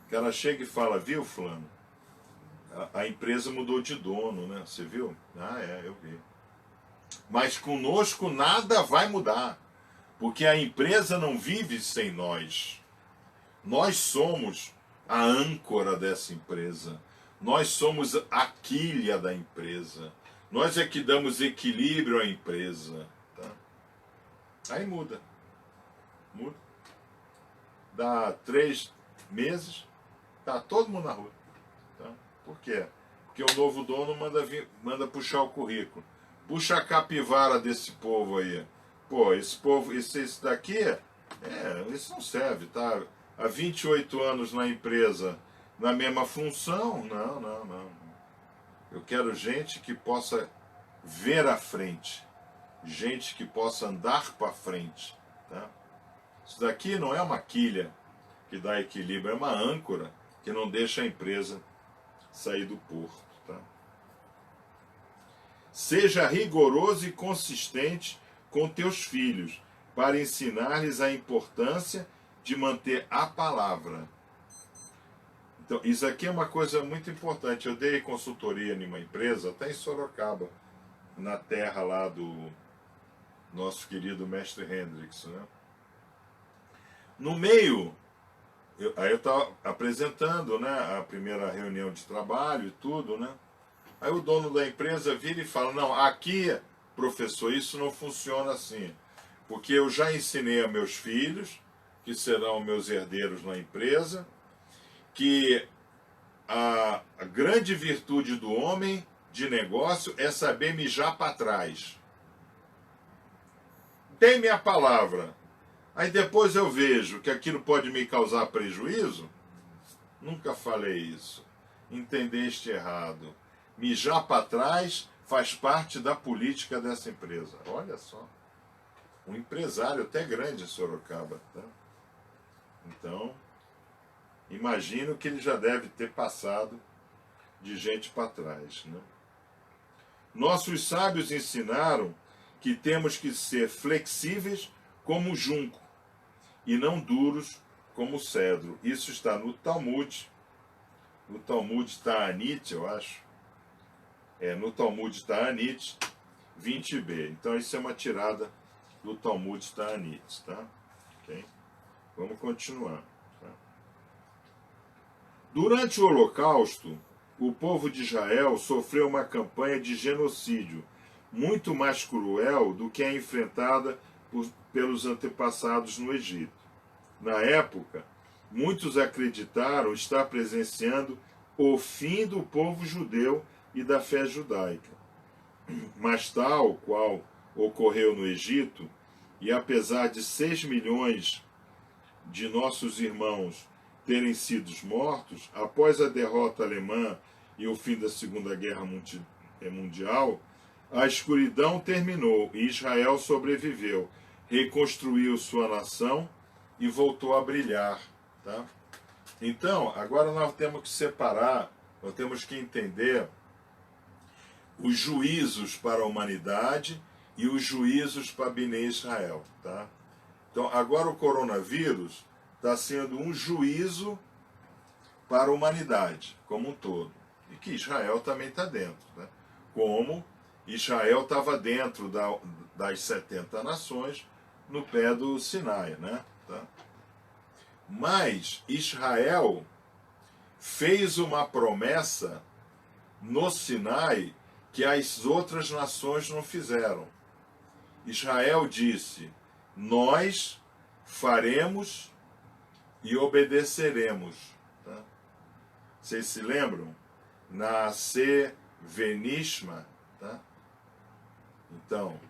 Que ela chega e fala, viu, fulano? A empresa mudou de dono, né? Você viu? Ah, é, eu vi. Mas conosco nada vai mudar. Porque a empresa não vive sem nós. Nós somos a âncora dessa empresa. Nós somos a quilha da empresa. Nós é que damos equilíbrio à empresa. Tá? Aí muda. Muda. Dá 3 meses, tá todo mundo na rua. Tá? Por quê? Porque o novo dono manda puxar o currículo. Puxa a capivara desse povo aí. Pô, esse povo, esse daqui, isso não serve, tá? Há 28 anos na empresa, na mesma função? Não. Eu quero gente que possa ver à frente. Gente que possa andar para frente. Tá? Isso daqui não é uma quilha que dá equilíbrio, é uma âncora que não deixa a empresa sair do porto. Tá? Seja rigoroso e consistente com teus filhos, para ensinar-lhes a importância de manter a palavra. Então, isso aqui é uma coisa muito importante. Eu dei consultoria em uma empresa, até em Sorocaba, na terra lá do nosso querido mestre Hendrix, né? No meio, aí eu estava apresentando, né, a primeira reunião de trabalho e tudo, né? Aí o dono da empresa vira e fala, não, aqui, professor, isso não funciona assim. Porque eu já ensinei a meus filhos, que serão meus herdeiros na empresa, que a grande virtude do homem de negócio é saber mijar para trás. Dei minha palavra. Aí depois eu vejo que aquilo pode me causar prejuízo. Nunca falei isso. Entendeste errado. Mijar para trás faz parte da política dessa empresa. Olha só. Um empresário até grande em Sorocaba. Tá? Então, imagino que ele já deve ter passado de gente para trás. Né? Nossos sábios ensinaram que temos que ser flexíveis como o junco e não duros como o cedro. Isso está no Talmud. No Talmud Ta'anit, eu acho. No Talmud Ta'anit 20b. Então isso é uma tirada do Talmud Ta'anit, tá? Okay? Vamos continuar. Tá? Durante o Holocausto, o povo de Israel sofreu uma campanha de genocídio muito mais cruel do que a enfrentada pelos antepassados no Egito. Na época, muitos acreditaram estar presenciando o fim do povo judeu e da fé judaica. Mas tal qual ocorreu no Egito, e apesar de 6 milhões de nossos irmãos terem sido mortos, após a derrota alemã e o fim da Segunda Guerra Mundial, a escuridão terminou e Israel sobreviveu, reconstruiu sua nação e voltou a brilhar. Tá? Então, agora nós temos que separar, nós temos que entender os juízos para a humanidade e os juízos para Bnei Israel. Tá? Então, agora o coronavírus está sendo um juízo para a humanidade como um todo. E que Israel também está dentro. Né? Como Israel estava dentro das 70 nações no pé do Sinai. Né? Tá? Mas Israel fez uma promessa no Sinai que as outras nações não fizeram. Israel disse: nós faremos e obedeceremos. Tá? Vocês se lembram? Nascer venishma, tá? Então,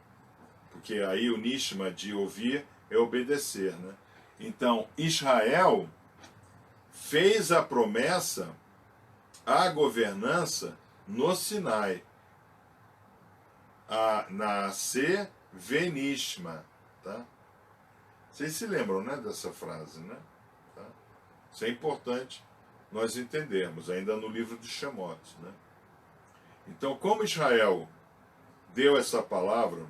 porque aí o nishma de ouvir é obedecer, né? Então, Israel fez a promessa à governança no Sinai. A nascer venishma, tá? Vocês se lembram, né, dessa frase, né? Tá? Isso é importante nós entendermos, ainda no livro de Shemot, né? Então, como Israel deu essa palavra,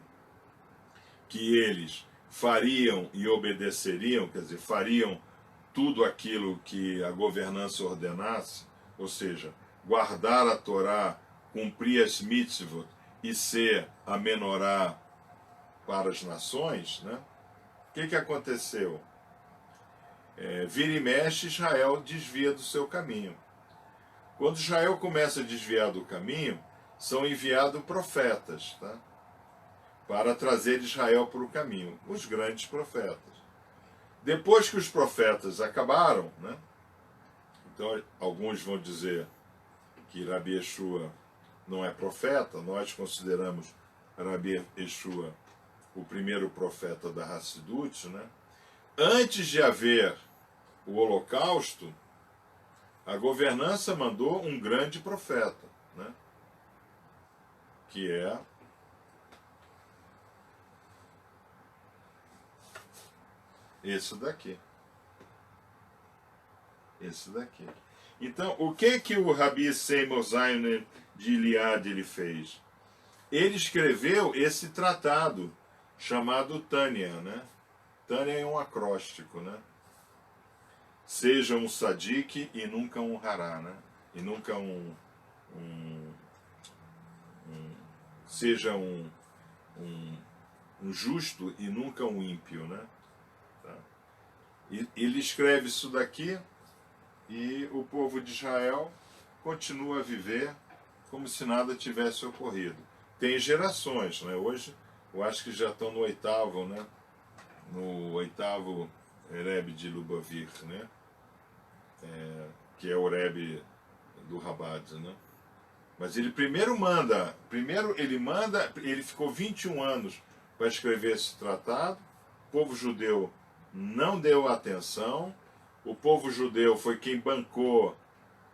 que eles fariam e obedeceriam, quer dizer, fariam tudo aquilo que a governança ordenasse, ou seja, guardar a Torá, cumprir as mitzvot e ser a menorá para as nações, né? O que aconteceu? Vira e mexe, Israel desvia do seu caminho. Quando Israel começa a desviar do caminho, são enviados profetas, tá? Para trazer Israel para o caminho, os grandes profetas. Depois que os profetas acabaram, né? Então alguns vão dizer que Rabi Yeshua não é profeta, nós consideramos Rabi Yeshua o primeiro profeta da Hassidut, né? Antes de haver o Holocausto, a governança mandou um grande profeta, né? Que é esse daqui. Esse daqui. Então, o que o Rabi Seymour Zayner de Iliad ele fez? Ele escreveu esse tratado chamado Tânia, né? Tânia é um acróstico, né? Seja um sadique e nunca um hará, né? E nunca seja um justo e nunca um ímpio, né? Tá? E ele escreve isso daqui e o povo de Israel continua a viver como se nada tivesse ocorrido. Tem gerações, né? Hoje eu acho que já estão no oitavo, né? No oitavo Rebbe de Lubavitch, né? Que é o Rebbe do Rabat, né? Mas ele ele ficou 21 anos para escrever esse tratado. O povo judeu não deu atenção. O povo judeu foi quem bancou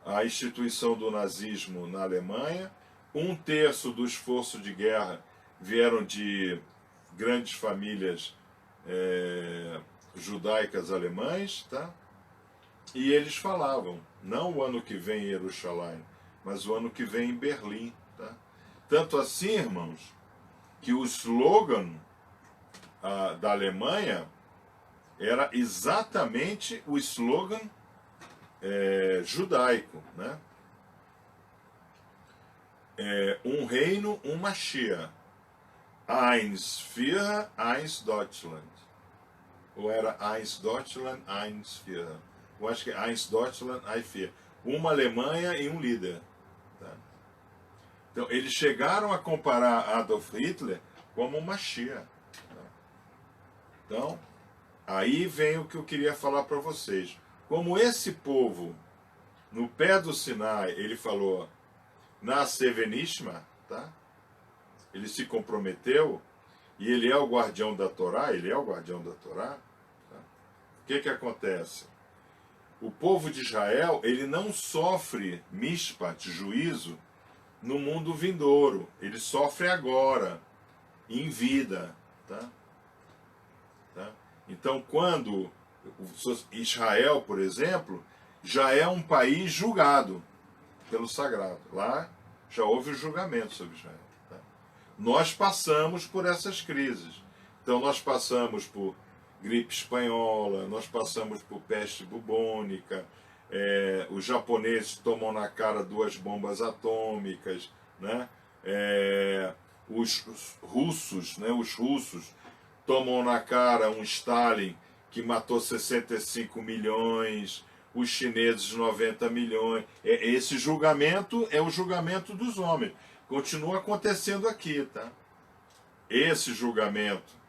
a instituição do nazismo na Alemanha. 1/3 do esforço de guerra vieram de grandes famílias judaicas alemães, tá? E eles falavam, não o ano que vem em Jerusalém, mas o ano que vem em Berlim, tá? Tanto assim, irmãos, que o slogan da Alemanha era exatamente o slogan judaico, né? Um reino, um Mashiach. Eins Führer, eins Deutschland. Ou era eins Deutschland, eins Führer. Eu acho que é eins Deutschland, eins Führer. Uma Alemanha e um líder. Tá? Então, eles chegaram a comparar Adolf Hitler como um Mashiach. Tá? Então, aí vem o que eu queria falar para vocês. Como esse povo, no pé do Sinai, ele falou, Nascer venishma, tá? Ele se comprometeu, e ele é o guardião da Torá, ele é o guardião da Torá. Tá? O que acontece? O povo de Israel, ele não sofre mishpat, juízo, no mundo vindouro. Ele sofre agora, em vida. Tá? Tá? Então, quando Israel, por exemplo, já é um país julgado pelo sagrado. Lá já houve o julgamento sobre Israel. Tá? Nós passamos por essas crises. Então nós passamos por gripe espanhola, nós passamos por peste bubônica, os japoneses tomam na cara 2 bombas atômicas, né? Os russos tomam na cara um Stalin que matou 65 milhões, os chineses 90 milhões. Esse julgamento é o julgamento dos homens. Continua acontecendo aqui, tá? Esse julgamento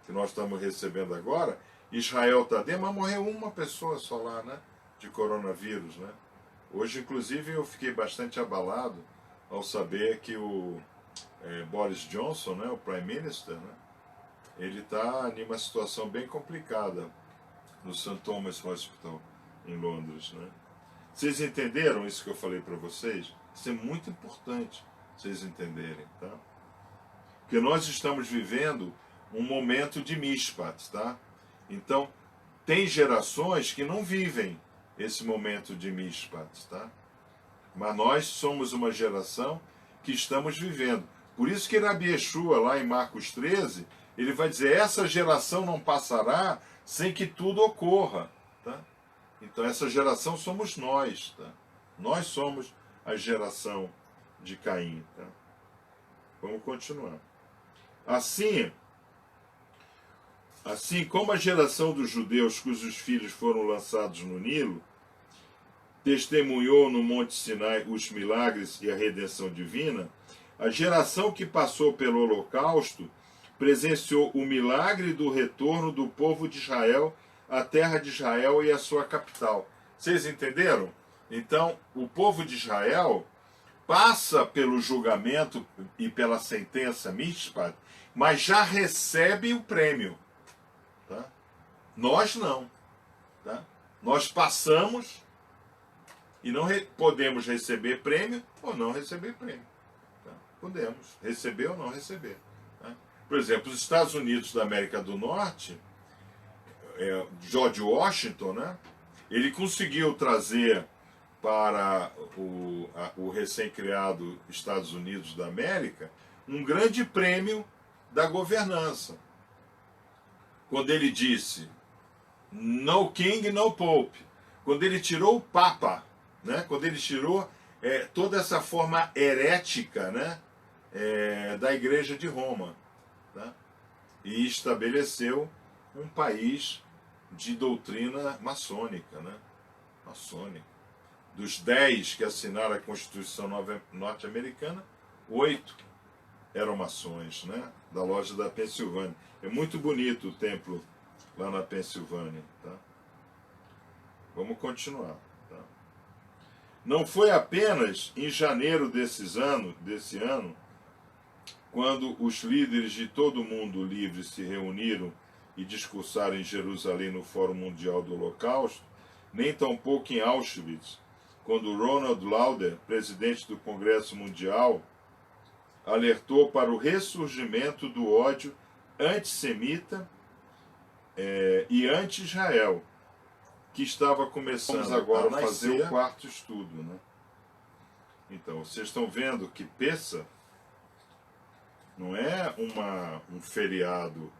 que nós estamos recebendo agora, Israel está dentro, mas morreu uma pessoa só lá, né? De coronavírus, né? Hoje, inclusive, eu fiquei bastante abalado ao saber que o Boris Johnson, né, o Prime Minister, né, ele está em uma situação bem complicada no St. Thomas Hospital, em Londres, né? Vocês entenderam isso que eu falei para vocês? Isso é muito importante vocês entenderem, tá? Porque nós estamos vivendo um momento de mishpat, tá? Então, tem gerações que não vivem esse momento de mishpat, tá? Mas nós somos uma geração que estamos vivendo. Por isso que Rabi Yeshua, lá em Marcos 13, ele vai dizer, essa geração não passará sem que tudo ocorra, tá? Então essa geração somos nós, tá? Nós somos a geração de Caim, tá? Vamos continuar. Assim como a geração dos judeus cujos filhos foram lançados no Nilo, testemunhou no Monte Sinai os milagres e a redenção divina, a geração que passou pelo Holocausto presenciou o milagre do retorno do povo de Israel à terra de Israel e à sua capital. Vocês entenderam? Então, o povo de Israel passa pelo julgamento e pela sentença mishpat, mas já recebe o prêmio. Tá? Nós não. Tá? Nós passamos e não podemos receber prêmio ou não receber prêmio. Tá? Podemos receber ou não receber. Tá? Por exemplo, os Estados Unidos da América do Norte, George Washington, né, ele conseguiu trazer para o recém-criado Estados Unidos da América um grande prêmio da governança. Quando ele disse no king, no pope. Quando ele tirou o papa, né? Quando ele tirou toda essa forma herética, né? Da Igreja de Roma, tá? E estabeleceu um país de doutrina maçônica, né? Maçônica. Dos 10 que assinaram a Constituição norte-americana, 8 eram maçons, né? Da loja da Pensilvânia. É muito bonito o templo lá na Pensilvânia, tá? Vamos continuar. Tá? Não foi apenas em janeiro desse ano, quando os líderes de todo o mundo livre se reuniram e discursaram em Jerusalém no Fórum Mundial do Holocausto, nem tampouco em Auschwitz, quando Ronald Lauder, presidente do Congresso Mundial, alertou para o ressurgimento do ódio antissemita e anti-Israel, que estava começando agora a fazer o quarto estudo. Né? Então, vocês estão vendo que Pessa não é um feriado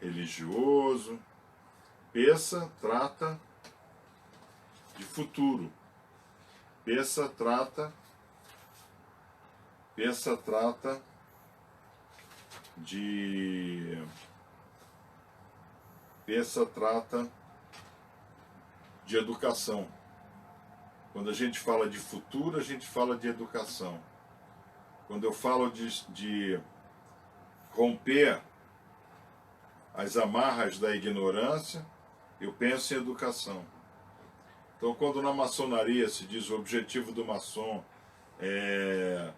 religioso. Pessa trata de futuro. Pessa trata de educação. Quando a gente fala de futuro, a gente fala de educação. Quando eu falo de romper as amarras da ignorância, eu penso em educação. Então, quando na maçonaria se diz o objetivo do maçom é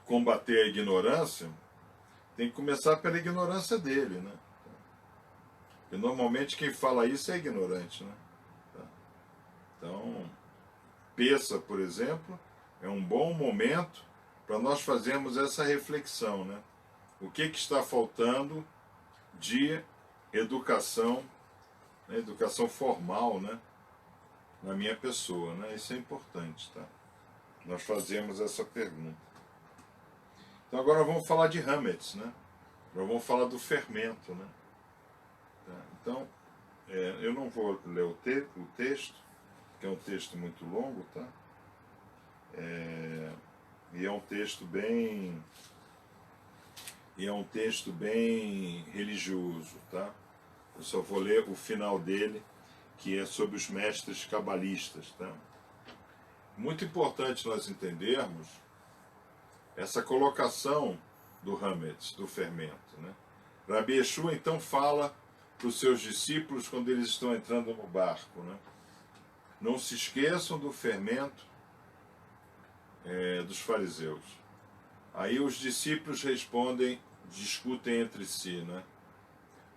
combater a ignorância, tem que começar pela ignorância dele, né? E normalmente quem fala isso é ignorante, né? Então, Pessa, por exemplo, é um bom momento para nós fazermos essa reflexão, né? O que está faltando de educação, né? Educação formal, né? na minha pessoa, né? Isso é importante, tá? Nós fazemos essa pergunta. Então agora vamos falar de Hametz, né? Agora vamos falar do fermento, né? Tá? Então, eu não vou ler o texto, que é um texto muito longo, tá? E é um texto bem religioso, tá? Eu só vou ler o final dele, que é sobre os mestres cabalistas, tá? Muito importante nós entendermos essa colocação do Hametz, do fermento, né? Rabi Yeshua então fala para os seus discípulos quando eles estão entrando no barco, né? Não se esqueçam do fermento dos fariseus. Aí os discípulos respondem, discutem entre si, né?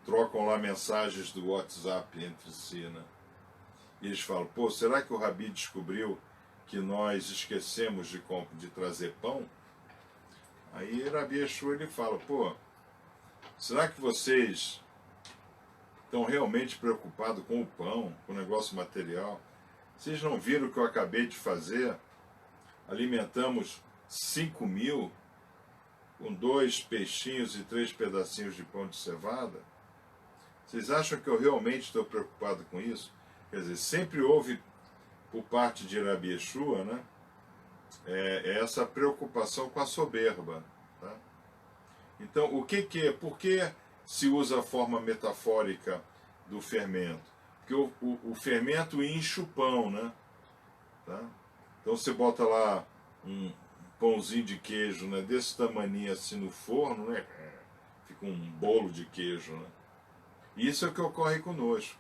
Trocam lá mensagens do WhatsApp entre si, né? E eles falam, pô, será que o Rabi descobriu que nós esquecemos de trazer pão? Aí Rabi Yeshua ele fala, pô, será que vocês estão realmente preocupados com o pão, com o negócio material? Vocês não viram o que eu acabei de fazer? Alimentamos 5.000 com 2 peixinhos e 3 pedacinhos de pão de cevada? Vocês acham que eu realmente estou preocupado com isso? Quer dizer, sempre houve por parte de Rabi Yeshua, né, essa preocupação com a soberba. Tá? Então, por que se usa a forma metafórica do fermento? Porque o fermento incha o pão, né? Tá? Então você bota lá um pãozinho de queijo, né, desse tamaninho assim no forno, né? Fica um bolo de queijo, né? Isso é o que ocorre conosco.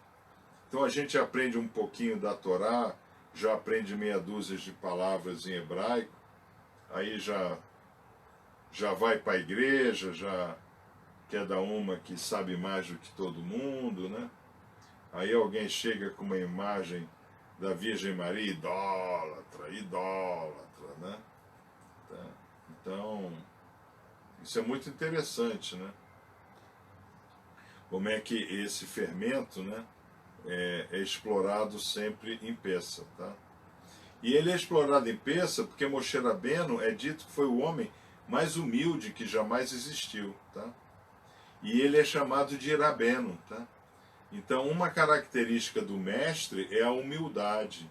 Então a gente aprende um pouquinho da Torá, já aprende meia dúzia de palavras em hebraico, aí já vai para a igreja, já quer dar uma que sabe mais do que todo mundo, né? Aí alguém chega com uma imagem da Virgem Maria, idólatra, né? Tá? Então, isso é muito interessante, né? Como é que esse fermento, né, é explorado sempre em Peça, tá? E ele é explorado em Peça porque Moshe Rabbeinu é dito que foi o homem mais humilde que jamais existiu, tá? E ele é chamado de Rabbeinu, tá? Então, uma característica do mestre é a humildade.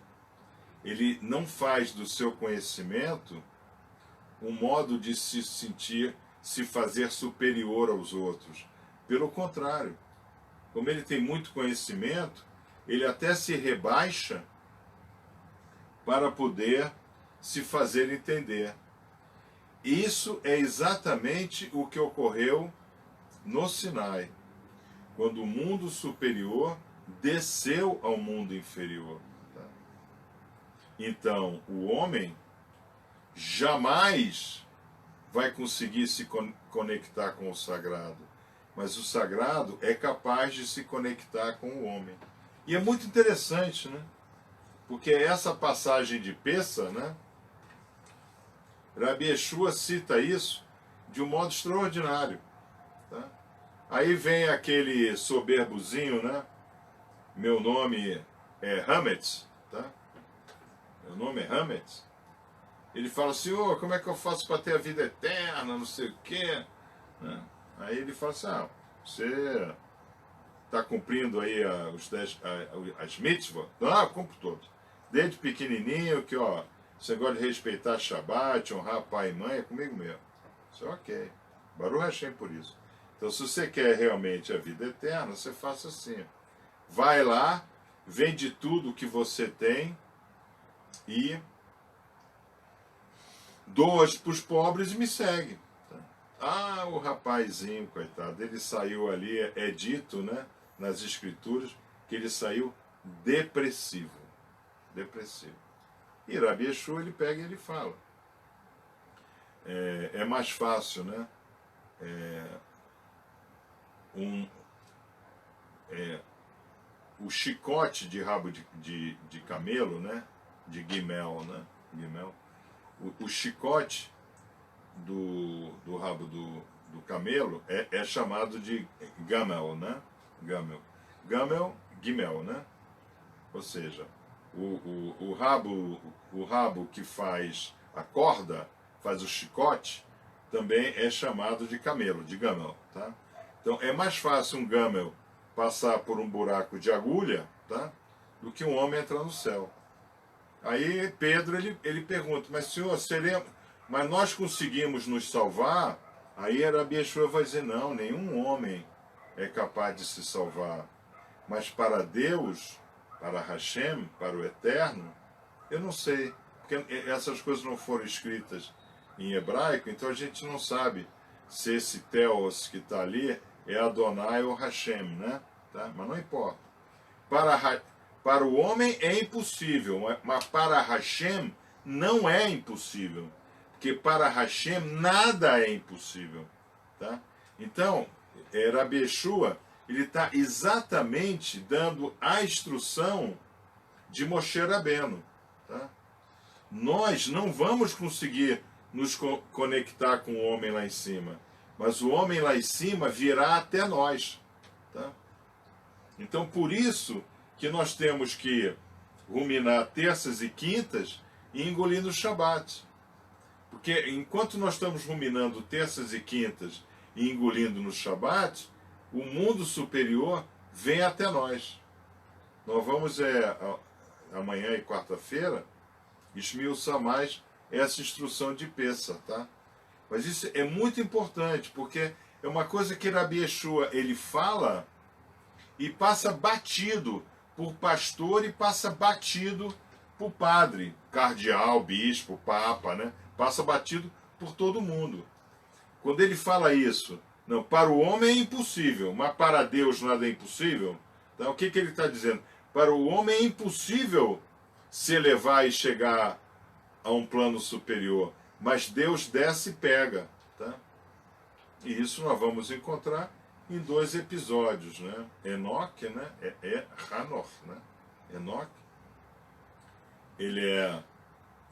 Ele não faz do seu conhecimento um modo de se sentir, se fazer superior aos outros. Pelo contrário, como ele tem muito conhecimento, ele até se rebaixa para poder se fazer entender. Isso é exatamente o que ocorreu no Sinai, quando o mundo superior desceu ao mundo inferior. Tá? Então, o homem jamais vai conseguir se conectar com o sagrado, mas o sagrado é capaz de se conectar com o homem. E é muito interessante, né? Porque essa passagem de Peça, né? Rabi Yeshua cita isso de um modo extraordinário. Tá? Aí vem aquele soberbozinho, né? Meu nome é Hametz, tá? Meu nome é Hametz. Ele fala assim, oh, como é que eu faço para ter a vida eterna, não sei o quê. Né? Aí ele fala assim, você está cumprindo aí as mitzvot? Ah, cumpro todos. Desde pequenininho, que ó, você gosta de respeitar Shabbat, honrar pai e mãe, é comigo mesmo. Isso é ok. Baruch Hashem por isso. Então, se você quer realmente a vida eterna, você faça assim. Vai lá, vende tudo que você tem e doa para os pobres e me segue. Ah, o rapazinho, coitado, ele saiu ali, é dito, né, nas escrituras, que ele saiu depressivo. Depressivo. E Rabi Yeshua, ele pega e ele fala. É mais fácil, né, o chicote de rabo de camelo, né, de guimel, né, guimel, o chicote do rabo do camelo é chamado de gamel, né? Gamel, gimel, né? Ou seja, o rabo que faz a corda, faz o chicote, também é chamado de camelo, de gamel, tá? Então é mais fácil um gamel passar por um buraco de agulha, tá? Do que um homem entrar no céu. Aí Pedro ele pergunta, mas senhor, mas nós conseguimos nos salvar? Aí Rabi Yeshua vai dizer, não, nenhum homem é capaz de se salvar. Mas para Deus, para Hashem, para o Eterno, eu não sei, porque essas coisas não foram escritas em hebraico, então a gente não sabe se esse Theos que está ali é Adonai ou Hashem, né? Tá? Mas não importa. Para o homem é impossível, mas para Hashem não é impossível, porque para Hashem nada é impossível, tá? Então, Rabi Yeshua, ele está exatamente dando a instrução de Moshe Rabbeinu, tá? Nós não vamos conseguir nos conectar com o homem lá em cima, mas o homem lá em cima virá até nós, tá? Então, por isso que nós temos que ruminar terças e quintas e engolir no Shabat. Porque enquanto nós estamos ruminando terças e quintas e engolindo no Shabat, o mundo superior vem até nós. Nós vamos, amanhã e quarta-feira, esmiuçar mais essa instrução de Pessa, tá? Mas isso é muito importante, porque é uma coisa que Rabi Yeshua, ele fala e passa batido por pastor e passa batido por padre, cardeal, bispo, papa, né? Passa batido por todo mundo. Quando ele fala isso, não, para o homem é impossível, mas para Deus nada é impossível. Então, o que ele está dizendo? Para o homem é impossível se elevar e chegar a um plano superior, mas Deus desce e pega, tá? E isso nós vamos encontrar em 2 episódios, né? Enoque, né? Hanoch, né? Enoque, ele é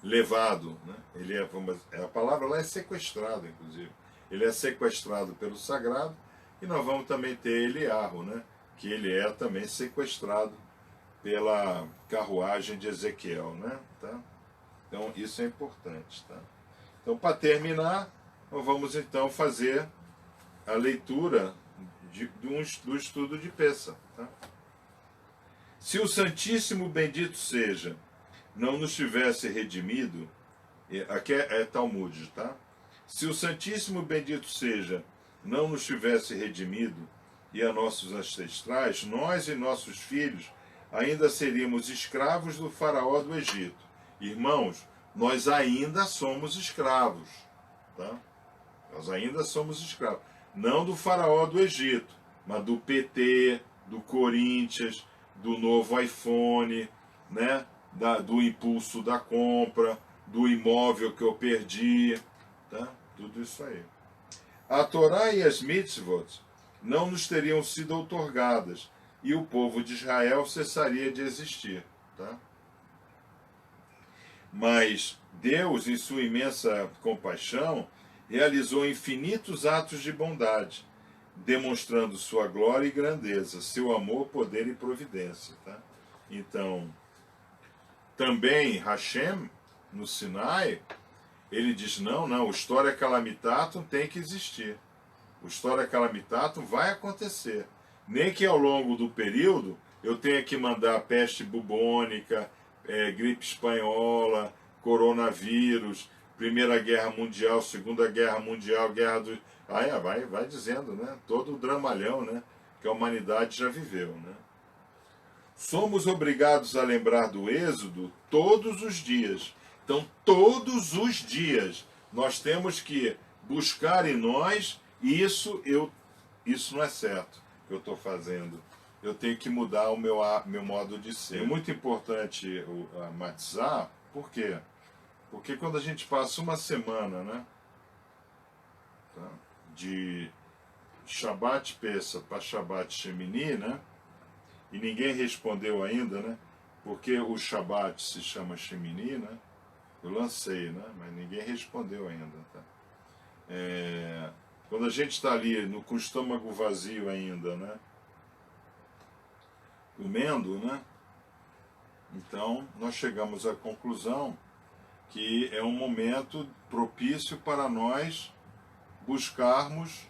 levado, né? Ele a palavra lá é sequestrado, inclusive. Ele é sequestrado pelo sagrado, e nós vamos também ter Eliarro, né? Que ele é também sequestrado pela carruagem de Ezequiel, né? Tá? Então isso é importante, tá? Então, para terminar, nós vamos então fazer a leitura do estudo de Pessa, tá? Se o Santíssimo bendito seja não nos tivesse redimido, aqui é Talmud, tá? Se o Santíssimo bendito seja não nos tivesse redimido e a nossos ancestrais, nós e nossos filhos ainda seríamos escravos do faraó do Egito. Irmãos, nós ainda somos escravos, tá? Nós ainda somos escravos. Não do faraó do Egito, mas do PT, do Corinthians, do novo iPhone, né? Do impulso da compra, do imóvel que eu perdi, tá? Tudo isso aí. A Torá e as mitzvot não nos teriam sido outorgadas e o povo de Israel cessaria de existir, tá? Mas Deus, em sua imensa compaixão, realizou infinitos atos de bondade, demonstrando sua glória e grandeza, seu amor, poder e providência, tá? Então, também Hashem, no Sinai, ele diz, não, o História Calamitatum tem que existir. O História Calamitatum vai acontecer. Nem que ao longo do período eu tenha que mandar peste bubônica, gripe espanhola, coronavírus, Primeira Guerra Mundial, Segunda Guerra Mundial, Guerra do... vai dizendo, né? Todo o dramalhão, né? Que a humanidade já viveu, né? Somos obrigados a lembrar do Êxodo todos os dias. Então, todos os dias, nós temos que buscar em nós isso não é certo que eu estou fazendo. Eu tenho que mudar o meu modo de ser. É muito importante a matizar, por quê? Porque quando a gente passa uma semana, né, tá, de Shabbat Pessa para Shabbat Shemini, né, e ninguém respondeu ainda, né, porque o Shabbat se chama Shemini, né, eu lancei, né, mas ninguém respondeu ainda, tá? Quando a gente está ali com o estômago vazio ainda, né, comendo, né, Então, nós chegamos à conclusão que é um momento propício para nós buscarmos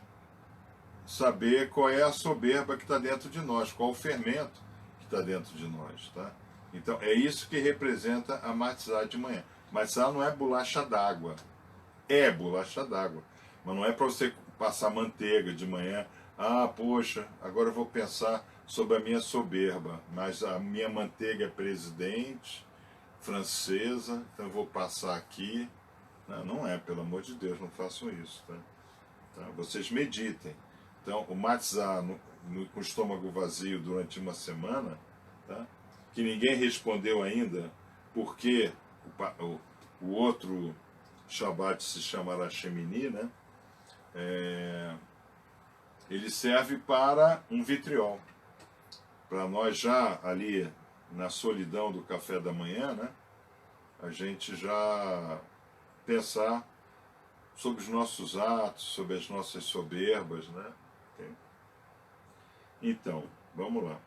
saber qual é a soberba que está dentro de nós, qual o fermento que está dentro de nós, tá? Então, é isso que representa a matzá de manhã. Matzá não é bolacha d'água. É bolacha d'água. Mas não é para você passar manteiga de manhã. Ah, poxa, agora eu vou pensar sobre a minha soberba. Mas a minha manteiga é presidente, francesa, então eu vou passar aqui. Não, não é, pelo amor de Deus, não façam isso. Tá? Vocês meditem. Então, o matzá com o estômago vazio durante uma semana, tá? Que ninguém respondeu ainda porque o outro Shabbat se chamará Shemini, né? Ele serve para um vitriol. Para nós já ali na solidão do café da manhã, né? A gente já pensar sobre os nossos atos, sobre as nossas soberbas, né? Okay? Então, vamos lá.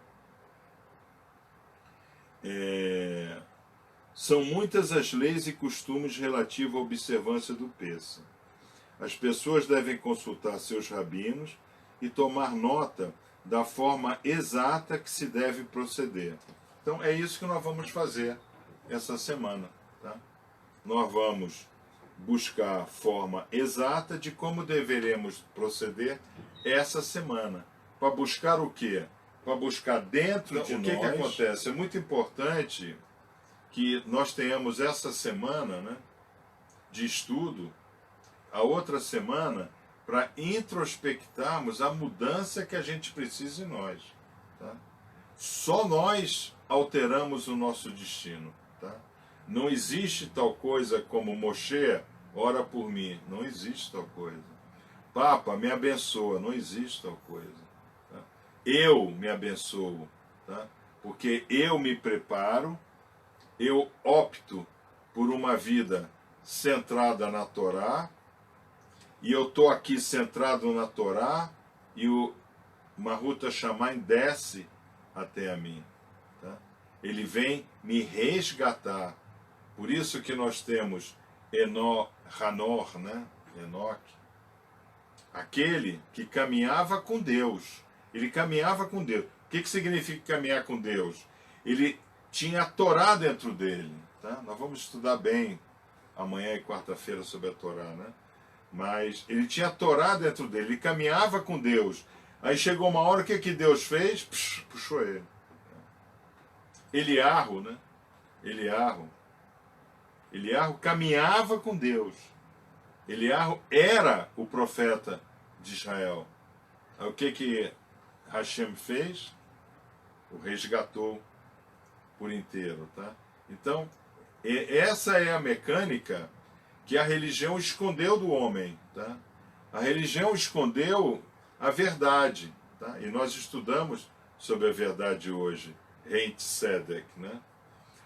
São muitas as leis e costumes relativos à observância do Pêssah. As pessoas devem consultar seus rabinos e tomar nota da forma exata que se deve proceder. Então é isso que nós vamos fazer essa semana. Tá? Nós vamos buscar a forma exata de como deveremos proceder essa semana. Para buscar o quê? Para buscar dentro de nós... O que acontece? É muito importante que nós tenhamos essa semana, né, de estudo, a outra semana, para introspectarmos a mudança que a gente precisa em nós. Tá? Só nós alteramos o nosso destino. Tá? Não existe tal coisa como Moshe, ora por mim. Não existe tal coisa. Papa, me abençoa. Não existe tal coisa. Tá? Eu me abençoo. Tá? Porque eu me preparo, eu opto por uma vida centrada na Torá, e eu estou aqui centrado na Torá, e o Mahuta Shamayim desce até a mim. Tá? Ele vem me resgatar. Por isso que nós temos Hanor, né? Enoque, aquele que caminhava com Deus. Ele caminhava com Deus. O que significa caminhar com Deus? Ele tinha a Torá dentro dele. Tá? Nós vamos estudar bem amanhã e quarta-feira sobre a Torá, né? Mas ele tinha a Torá dentro dele, ele caminhava com Deus. Aí chegou uma hora, o que Deus fez? Puxou ele. Eliarro, né? Eliarro caminhava com Deus. Eliarro era o profeta de Israel. Aí o que Hashem fez? O resgatou por inteiro, tá? Então, essa é a mecânica que a religião escondeu do homem, tá? A religião escondeu a verdade, tá? E nós estudamos sobre a verdade hoje, Reit Tzedek, né?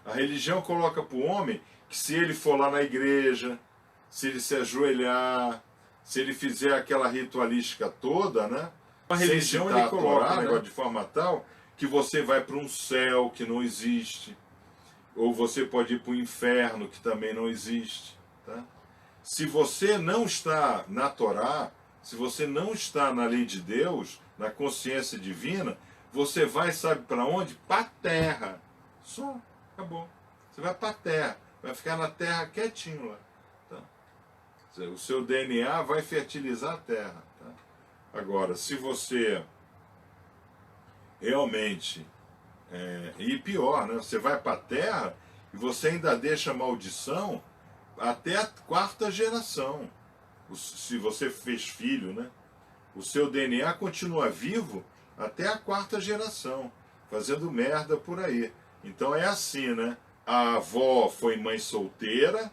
A religião coloca para o homem que se ele for lá na igreja, se ele se ajoelhar, se ele fizer aquela ritualística toda, né? A religião ele coloca o negócio de forma tal que você vai para um céu que não existe, ou você pode ir para o inferno que também não existe. Tá? Se você não está na Torá, se você não está na lei de Deus, na consciência divina, você vai, sabe para onde? Para a terra. Só, acabou. Você vai para a terra, vai ficar na terra quietinho lá. Tá? O seu DNA vai fertilizar a terra. Tá? Agora, se você realmente... e pior, né? Você vai para a terra e você ainda deixa maldição até a quarta geração. Se você fez filho, né? O seu DNA continua vivo até a quarta geração, fazendo merda por aí. Então é assim, né? A avó foi mãe solteira,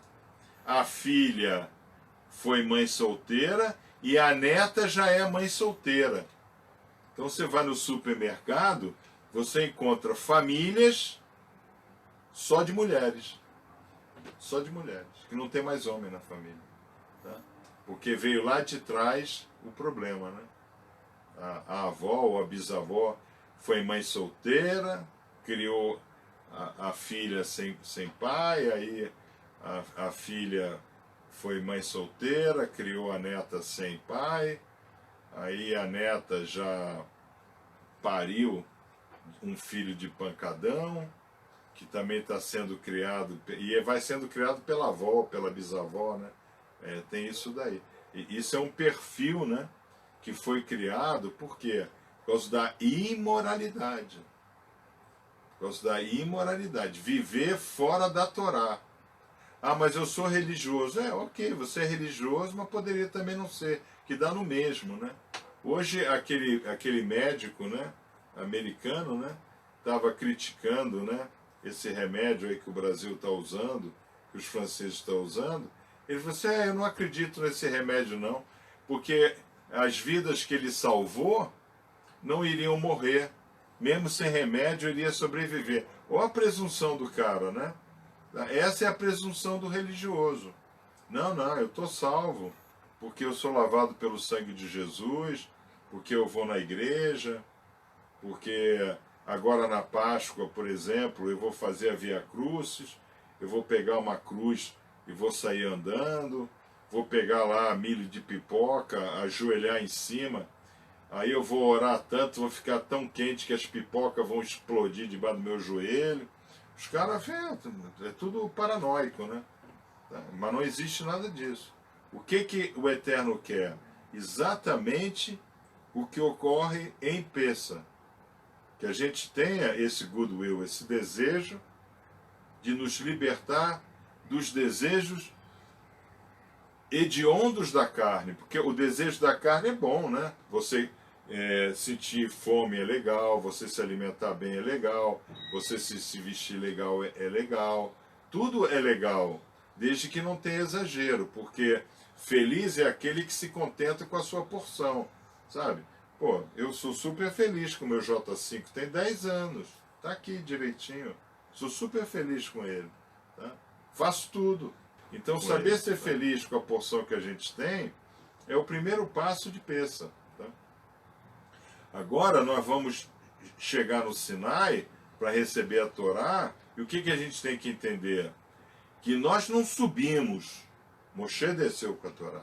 a filha foi mãe solteira e a neta já é mãe solteira. Então você vai no supermercado, você encontra famílias só de mulheres. Só de mulheres, que não tem mais homem na família. Tá? Porque veio lá de trás o problema, né? A avó ou a bisavó foi mãe solteira, criou a filha sem pai, aí a filha foi mãe solteira, criou a neta sem pai, aí a neta já pariu um filho de pancadão, que também está sendo criado, e vai sendo criado pela avó, pela bisavó, né? Tem isso daí. E isso é um perfil, né, que foi criado, por quê? Por causa da imoralidade. Por causa da imoralidade. Viver fora da Torá. Ah, mas eu sou religioso. Ok, você é religioso, mas poderia também não ser, que dá no mesmo, né? Hoje, aquele médico, né, americano, né, estava criticando, né, esse remédio aí que o Brasil está usando, que os franceses estão usando. Ele falou assim, eu não acredito nesse remédio não, porque as vidas que ele salvou não iriam morrer. Mesmo sem remédio, ele ia sobreviver. Olha a presunção do cara, né? Essa é a presunção do religioso. Não, eu estou salvo, porque eu sou lavado pelo sangue de Jesus, porque eu vou na igreja, porque agora na Páscoa, por exemplo, eu vou fazer a Via Crucis, eu vou pegar uma cruz e vou sair andando, vou pegar lá milho de pipoca, ajoelhar em cima, aí eu vou orar tanto, vou ficar tão quente que as pipocas vão explodir debaixo do meu joelho. Os caras, é tudo paranoico, né? Mas não existe nada disso. O que o Eterno quer? Exatamente o que ocorre em Pessa. Que a gente tenha esse goodwill, esse desejo de nos libertar dos desejos hediondos da carne, porque o desejo da carne é bom, né? Você sentir fome é legal, você se alimentar bem é legal, você se vestir legal é legal, tudo é legal, desde que não tenha exagero, porque feliz é aquele que se contenta com a sua porção, sabe? Pô, eu sou super feliz com o meu J5, tem 10 anos, tá aqui direitinho, sou super feliz com ele, tá? Faço tudo. Então, saber ser feliz com a porção que a gente tem é o primeiro passo de Pessa. Tá? Agora nós vamos chegar no Sinai para receber a Torá, e o que a gente tem que entender? Que nós não subimos. Moshe desceu com a Torá.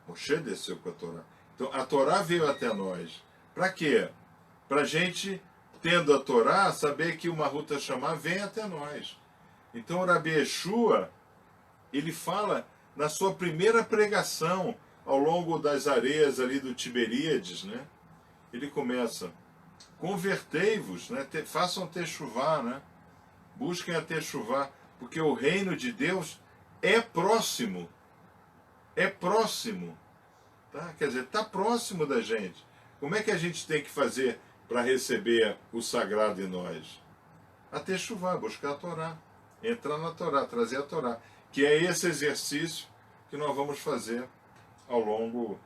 Moshe desceu com a Torá. Então, a Torá veio até nós. Para quê? Para a gente, tendo a Torá, saber que uma Ruta Chamar vem até nós. Então, o Rabi Yeshua, ele fala na sua primeira pregação ao longo das areias ali do Tiberíades, né? Ele começa, convertei-vos, né? Façam techuvá, né? Busquem a techuvá, porque o reino de Deus é próximo. É próximo. Tá? Quer dizer, está próximo da gente. Como é que a gente tem que fazer para receber o sagrado em nós? A techuvá, buscar a Torá. Entrar na Torá, trazer a Torá, que é esse exercício que nós vamos fazer ao longo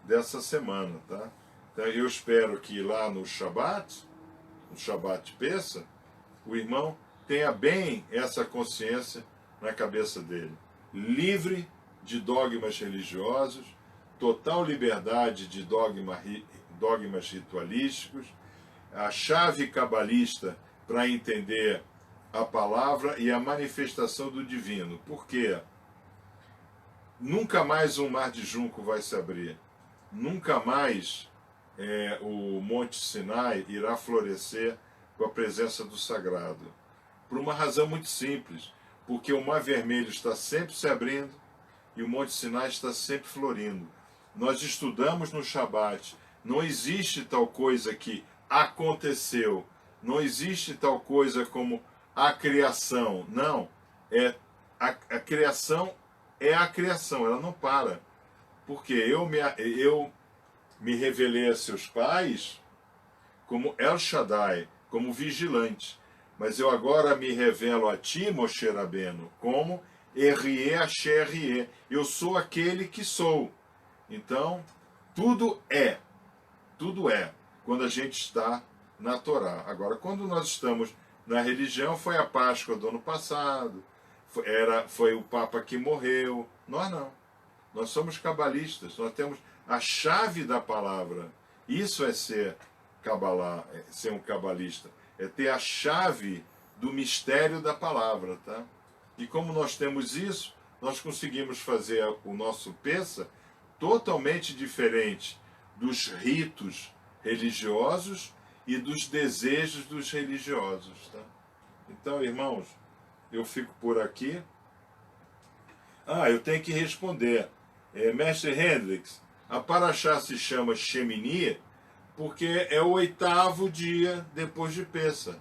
dessa semana, tá? Então eu espero que lá no Shabat Pessa, o irmão tenha bem essa consciência na cabeça dele. Livre de dogmas religiosos, total liberdade de dogmas ritualísticos, a chave cabalista para entender a palavra e a manifestação do divino. Por quê? Nunca mais um mar de junco vai se abrir. Nunca mais o Monte Sinai irá florescer com a presença do sagrado. Por uma razão muito simples. Porque o Mar Vermelho está sempre se abrindo e o Monte Sinai está sempre florindo. Nós estudamos no Shabat. Não existe tal coisa que aconteceu. Não existe tal coisa como a criação. Não. A criação é a criação, ela não para. Porque eu me revelei a seus pais como El Shaddai, como vigilante. Mas eu agora me revelo a ti, Moshe Rabbeinu, como Erie Asher Erie. Eu sou aquele que sou. Então, tudo é. Tudo é. Quando a gente está na Torá. Agora, quando nós estamos na religião, foi a Páscoa do ano passado, foi o Papa que morreu. Nós não. Nós somos cabalistas, nós temos a chave da palavra. Isso é ser cabalá, ser um cabalista. é ter a chave do mistério da palavra, tá? E como nós temos isso, nós conseguimos fazer o nosso Pessa totalmente diferente dos ritos religiosos e dos desejos dos religiosos, tá? Então, irmãos, eu fico por aqui. Eu tenho que responder. Mestre Hendrix, a Paraxá se chama Shemini porque é o 8º dia depois de Pessa.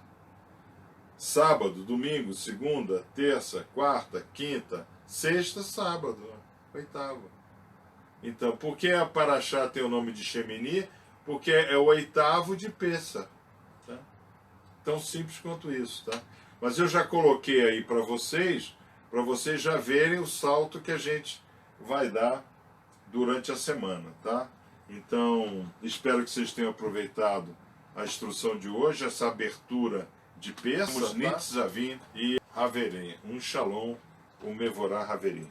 Sábado, domingo, segunda, terça, quarta, quinta, sexta, sábado. 8º. Então, por que a Paraxá tem o nome de Shemini? Porque é o 8º de Pessa. Tá? Tão simples quanto isso, tá? Mas eu já coloquei aí para vocês já verem o salto que a gente vai dar durante a semana, tá? Então, espero que vocês tenham aproveitado a instrução de hoje, essa abertura de Pessa, Nitzavim e Haverim. Um Shalom, o Mevorá Haverim.